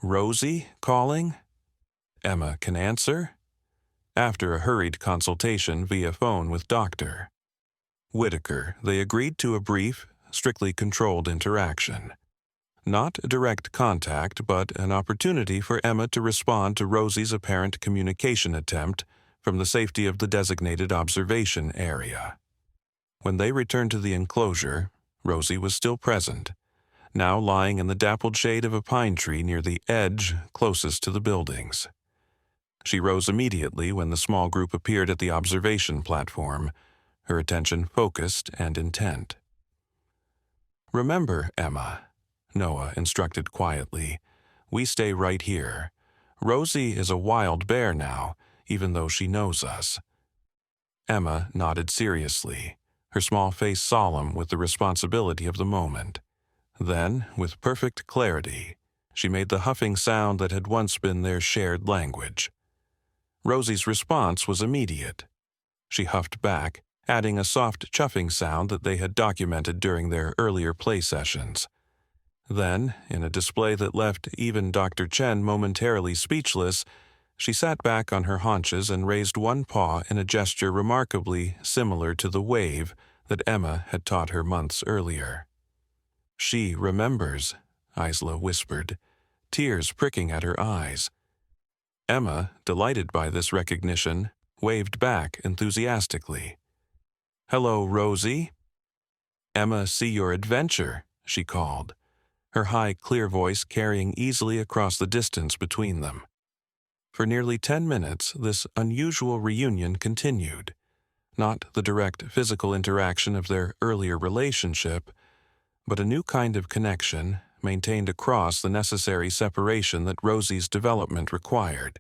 "Rosie calling? Emma can answer?" After a hurried consultation via phone with Dr. Whitaker, they agreed to a brief, strictly controlled interaction. Not direct contact, but an opportunity for Emma to respond to Rosie's apparent communication attempt from the safety of the designated observation area. When they returned to the enclosure, Rosie was still present, now lying in the dappled shade of a pine tree near the edge closest to the buildings. She rose immediately when the small group appeared at the observation platform, her attention focused and intent. "Remember, Emma," Noah instructed quietly, "we stay right here. Rosie is a wild bear now, even though she knows us." Emma nodded seriously, her small face solemn with the responsibility of the moment. Then, with perfect clarity, she made the huffing sound that had once been their shared language. Rosie's response was immediate. She huffed back, adding a soft chuffing sound that they had documented during their earlier play sessions. Then, in a display that left even Dr. Chen momentarily speechless, she sat back on her haunches and raised one paw in a gesture remarkably similar to the wave that Emma had taught her months earlier. "She remembers," Isla whispered, tears pricking at her eyes. Emma, delighted by this recognition, waved back enthusiastically. "Hello, Rosie." "Emma, see your adventure," she called, her high, clear voice carrying easily across the distance between them. For nearly 10 minutes, this unusual reunion continued. Not the direct physical interaction of their earlier relationship, but a new kind of connection maintained across the necessary separation that Rosie's development required.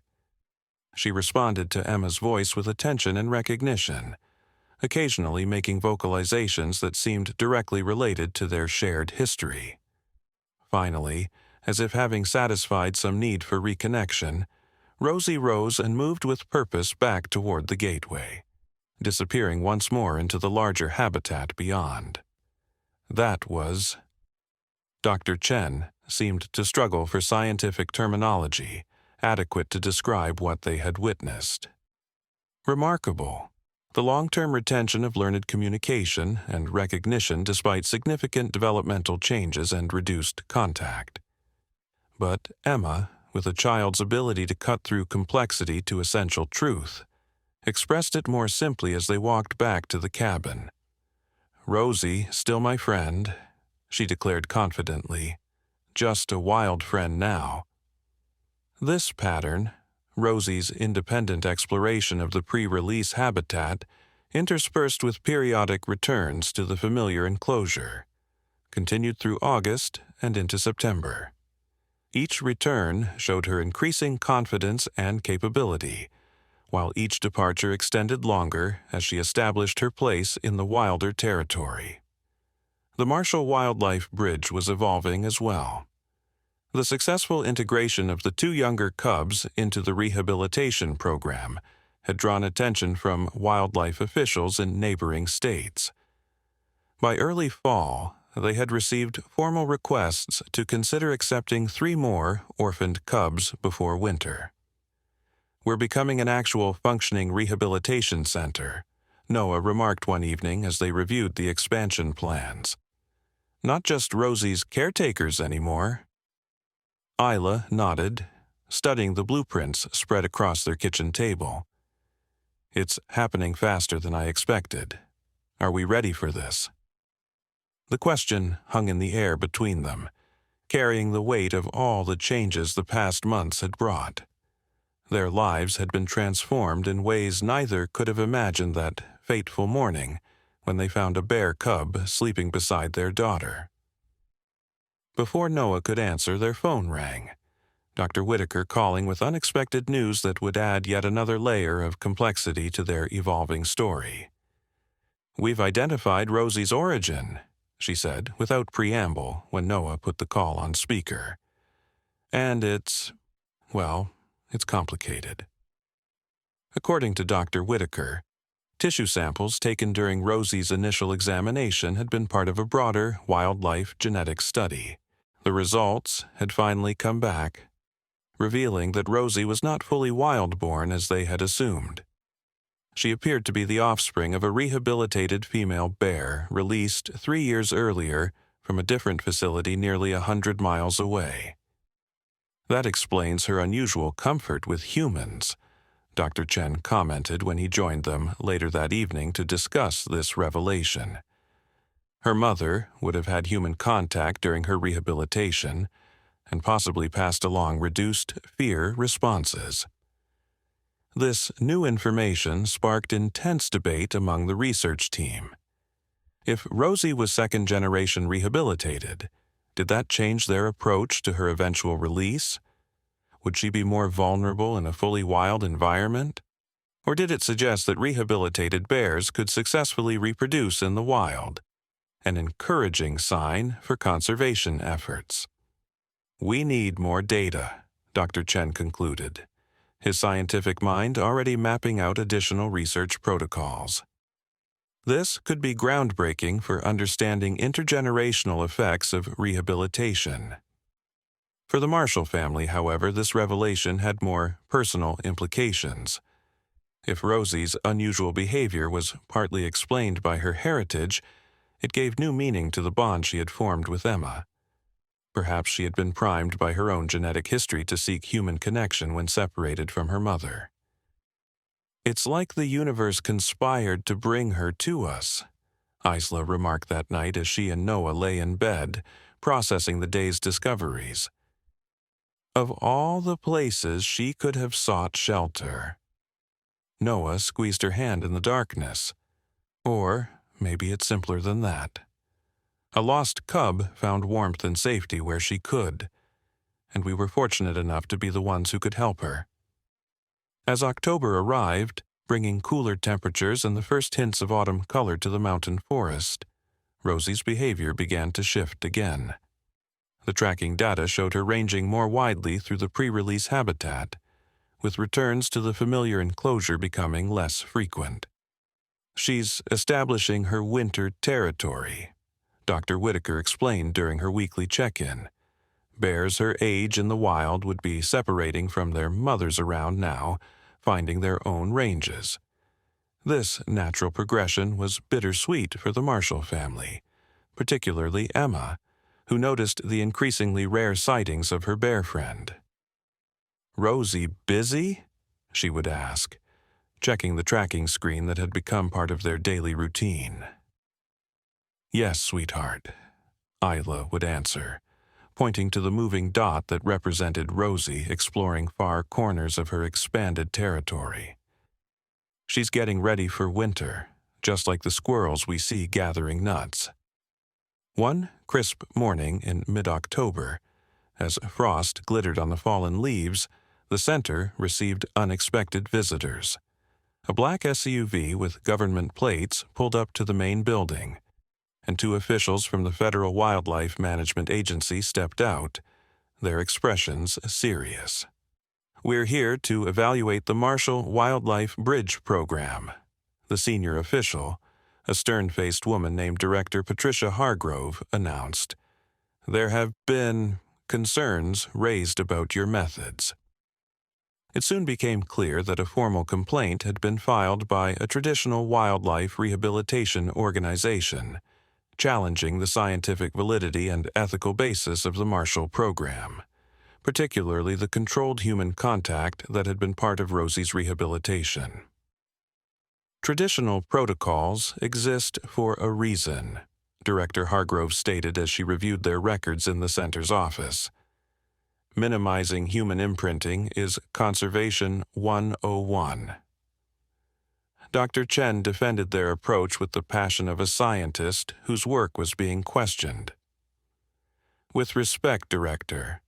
She responded to Emma's voice with attention and recognition, occasionally making vocalizations that seemed directly related to their shared history. Finally, as if having satisfied some need for reconnection, Rosie rose and moved with purpose back toward the gateway, disappearing once more into the larger habitat beyond. That was... Dr. Chen seemed to struggle for scientific terminology adequate to describe what they had witnessed. Remarkable. The long-term retention of learned communication and recognition despite significant developmental changes and reduced contact. But Emma, with a child's ability to cut through complexity to essential truth, expressed it more simply as they walked back to the cabin. "Rosie, still my friend," she declared confidently. "Just a wild friend now." This pattern, Rosie's independent exploration of the pre-release habitat, interspersed with periodic returns to the familiar enclosure, continued through August and into September. Each return showed her increasing confidence and capability, while each departure extended longer as she established her place in the wilder territory. The Marshall Wildlife Bridge was evolving as well. The successful integration of the 2 younger cubs into the rehabilitation program had drawn attention from wildlife officials in neighboring states. By early fall, they had received formal requests to consider accepting 3 more orphaned cubs before winter. "We're becoming an actual functioning rehabilitation center," Noah remarked one evening as they reviewed the expansion plans. "Not just Rosie's caretakers anymore." Isla nodded, studying the blueprints spread across their kitchen table. "It's happening faster than I expected. Are we ready for this?" The question hung in the air between them, carrying the weight of all the changes the past months had brought. Their lives had been transformed in ways neither could have imagined that fateful morning when they found a bear cub sleeping beside their daughter. Before Noah could answer, their phone rang. Dr. Whitaker calling with unexpected news that would add yet another layer of complexity to their evolving story. "We've identified Rosie's origin," she said without preamble when Noah put the call on speaker. "And it's complicated." According to Dr. Whitaker, tissue samples taken during Rosie's initial examination had been part of a broader wildlife genetic study. The results had finally come back, revealing that Rosie was not fully wild-born as they had assumed. She appeared to be the offspring of a rehabilitated female bear released 3 years earlier from a different facility nearly 100 miles away. "That explains her unusual comfort with humans," Dr. Chen commented when he joined them later that evening to discuss this revelation. Her mother would have had human contact during her rehabilitation and possibly passed along reduced fear responses. This new information sparked intense debate among the research team. If Rosie was second-generation rehabilitated, did that change their approach to her eventual release? Would she be more vulnerable in a fully wild environment? Or did it suggest that rehabilitated bears could successfully reproduce in the wild, an encouraging sign for conservation efforts? "We need more data," Dr. Chen concluded, his scientific mind already mapping out additional research protocols. This could be groundbreaking for understanding intergenerational effects of rehabilitation. For the Marshall family, however, this revelation had more personal implications. If Rosie's unusual behavior was partly explained by her heritage, it gave new meaning to the bond she had formed with Emma. Perhaps she had been primed by her own genetic history to seek human connection when separated from her mother. "It's like the universe conspired to bring her to us," Isla remarked that night as she and Noah lay in bed, processing the day's discoveries. "Of all the places she could have sought shelter." Noah squeezed her hand in the darkness. Or maybe it's simpler than that. A lost cub found warmth and safety where she could, and we were fortunate enough to be the ones who could help her. As October arrived, bringing cooler temperatures and the first hints of autumn color to the mountain forest, Rosie's behavior began to shift again. The tracking data showed her ranging more widely through the pre-release habitat, with returns to the familiar enclosure becoming less frequent. "She's establishing her winter territory," Dr. Whitaker explained during her weekly check-in. Bears her age in the wild would be separating from their mothers around now, finding their own ranges. This natural progression was bittersweet for the Marshall family, particularly Emma, who noticed the increasingly rare sightings of her bear friend. "Rosie busy?" she would ask, checking the tracking screen that had become part of their daily routine. "Yes, sweetheart," Isla would answer, pointing to the moving dot that represented Rosie exploring far corners of her expanded territory. "She's getting ready for winter, just like the squirrels we see gathering nuts." One crisp morning in mid-October, as frost glittered on the fallen leaves, the center received unexpected visitors. A black SUV with government plates pulled up to the main building, and 2 officials from the Federal Wildlife Management Agency stepped out, their expressions serious. "We're here to evaluate the Marshall Wildlife Bridge Program," the senior official, a stern-faced woman named Director Patricia Hargrove, announced. "There have been concerns raised about your methods." It soon became clear that a formal complaint had been filed by a traditional wildlife rehabilitation organization, challenging the scientific validity and ethical basis of the Marshall Program, particularly the controlled human contact that had been part of Rosie's rehabilitation. Traditional protocols exist for a reason, Director Hargrove stated as she reviewed their records in the center's office. Minimizing human imprinting is Conservation 101. Dr. Chen defended their approach with the passion of a scientist whose work was being questioned. With respect, Director,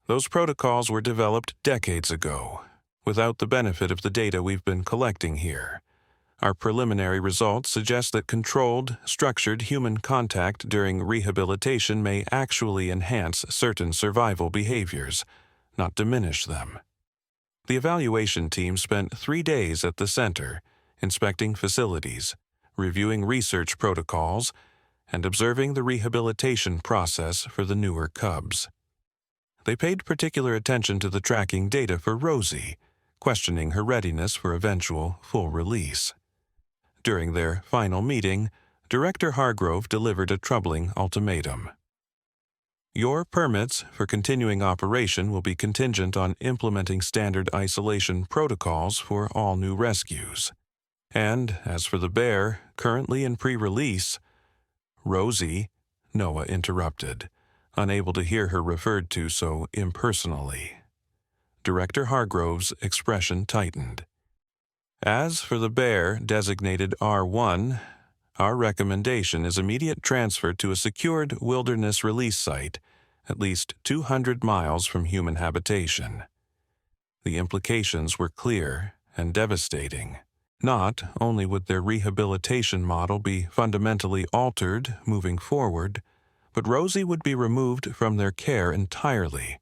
those protocols were developed decades ago, without the benefit of the data we've been collecting here. Our preliminary results suggest that controlled, structured human contact during rehabilitation may actually enhance certain survival behaviors, not diminish them. The evaluation team spent 3 days at the center, inspecting facilities, reviewing research protocols, and observing the rehabilitation process for the newer cubs. They paid particular attention to the tracking data for Rosie, questioning her readiness for eventual full release. During their final meeting, Director Hargrove delivered a troubling ultimatum. Your permits for continuing operation will be contingent on implementing standard isolation protocols for all new rescues. And as for the bear, currently in pre-release, Rosie, Noah interrupted, unable to hear her referred to so impersonally. Director Hargrove's expression tightened. As for the bear designated R1, our recommendation is immediate transfer to a secured wilderness release site, at least 200 miles from human habitation. The implications were clear and devastating. Not only would their rehabilitation model be fundamentally altered moving forward, but Rosie would be removed from their care entirely,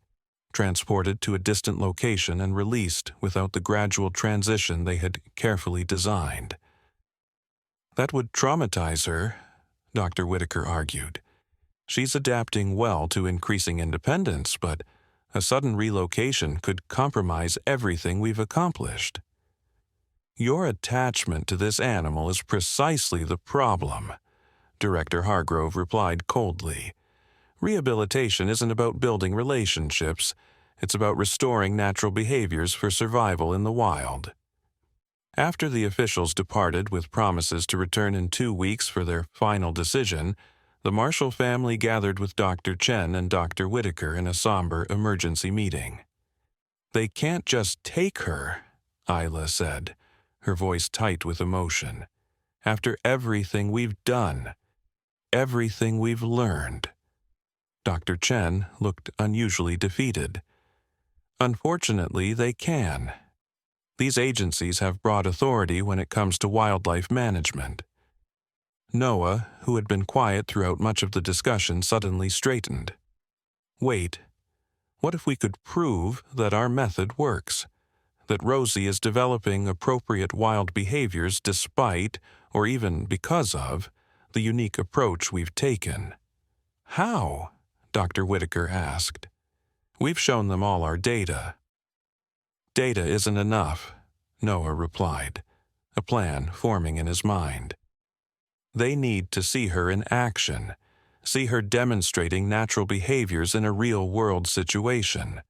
transported to a distant location and released without the gradual transition they had carefully designed. That would traumatize her, Dr. Whitaker argued. She's adapting well to increasing independence, but a sudden relocation could compromise everything we've accomplished. Your attachment to this animal is precisely the problem, Director Hargrove replied coldly. Rehabilitation isn't about building relationships, it's about restoring natural behaviors for survival in the wild. After the officials departed with promises to return in 2 weeks for their final decision, the Marshall family gathered with Dr. Chen and Dr. Whitaker in a somber emergency meeting. They can't just take her, Isla said, her voice tight with emotion. After everything we've done, everything we've learned. Dr. Chen looked unusually defeated. Unfortunately, they can. These agencies have broad authority when it comes to wildlife management. Noah, who had been quiet throughout much of the discussion, suddenly straightened. Wait, what if we could prove that our method works? That Rosie is developing appropriate wild behaviors despite, or even because of, the unique approach we've taken? How? Dr. Whitaker asked. We've shown them all our data. Data isn't enough, Noah replied, a plan forming in his mind. They need to see her in action, see her demonstrating natural behaviors in a real-world situation.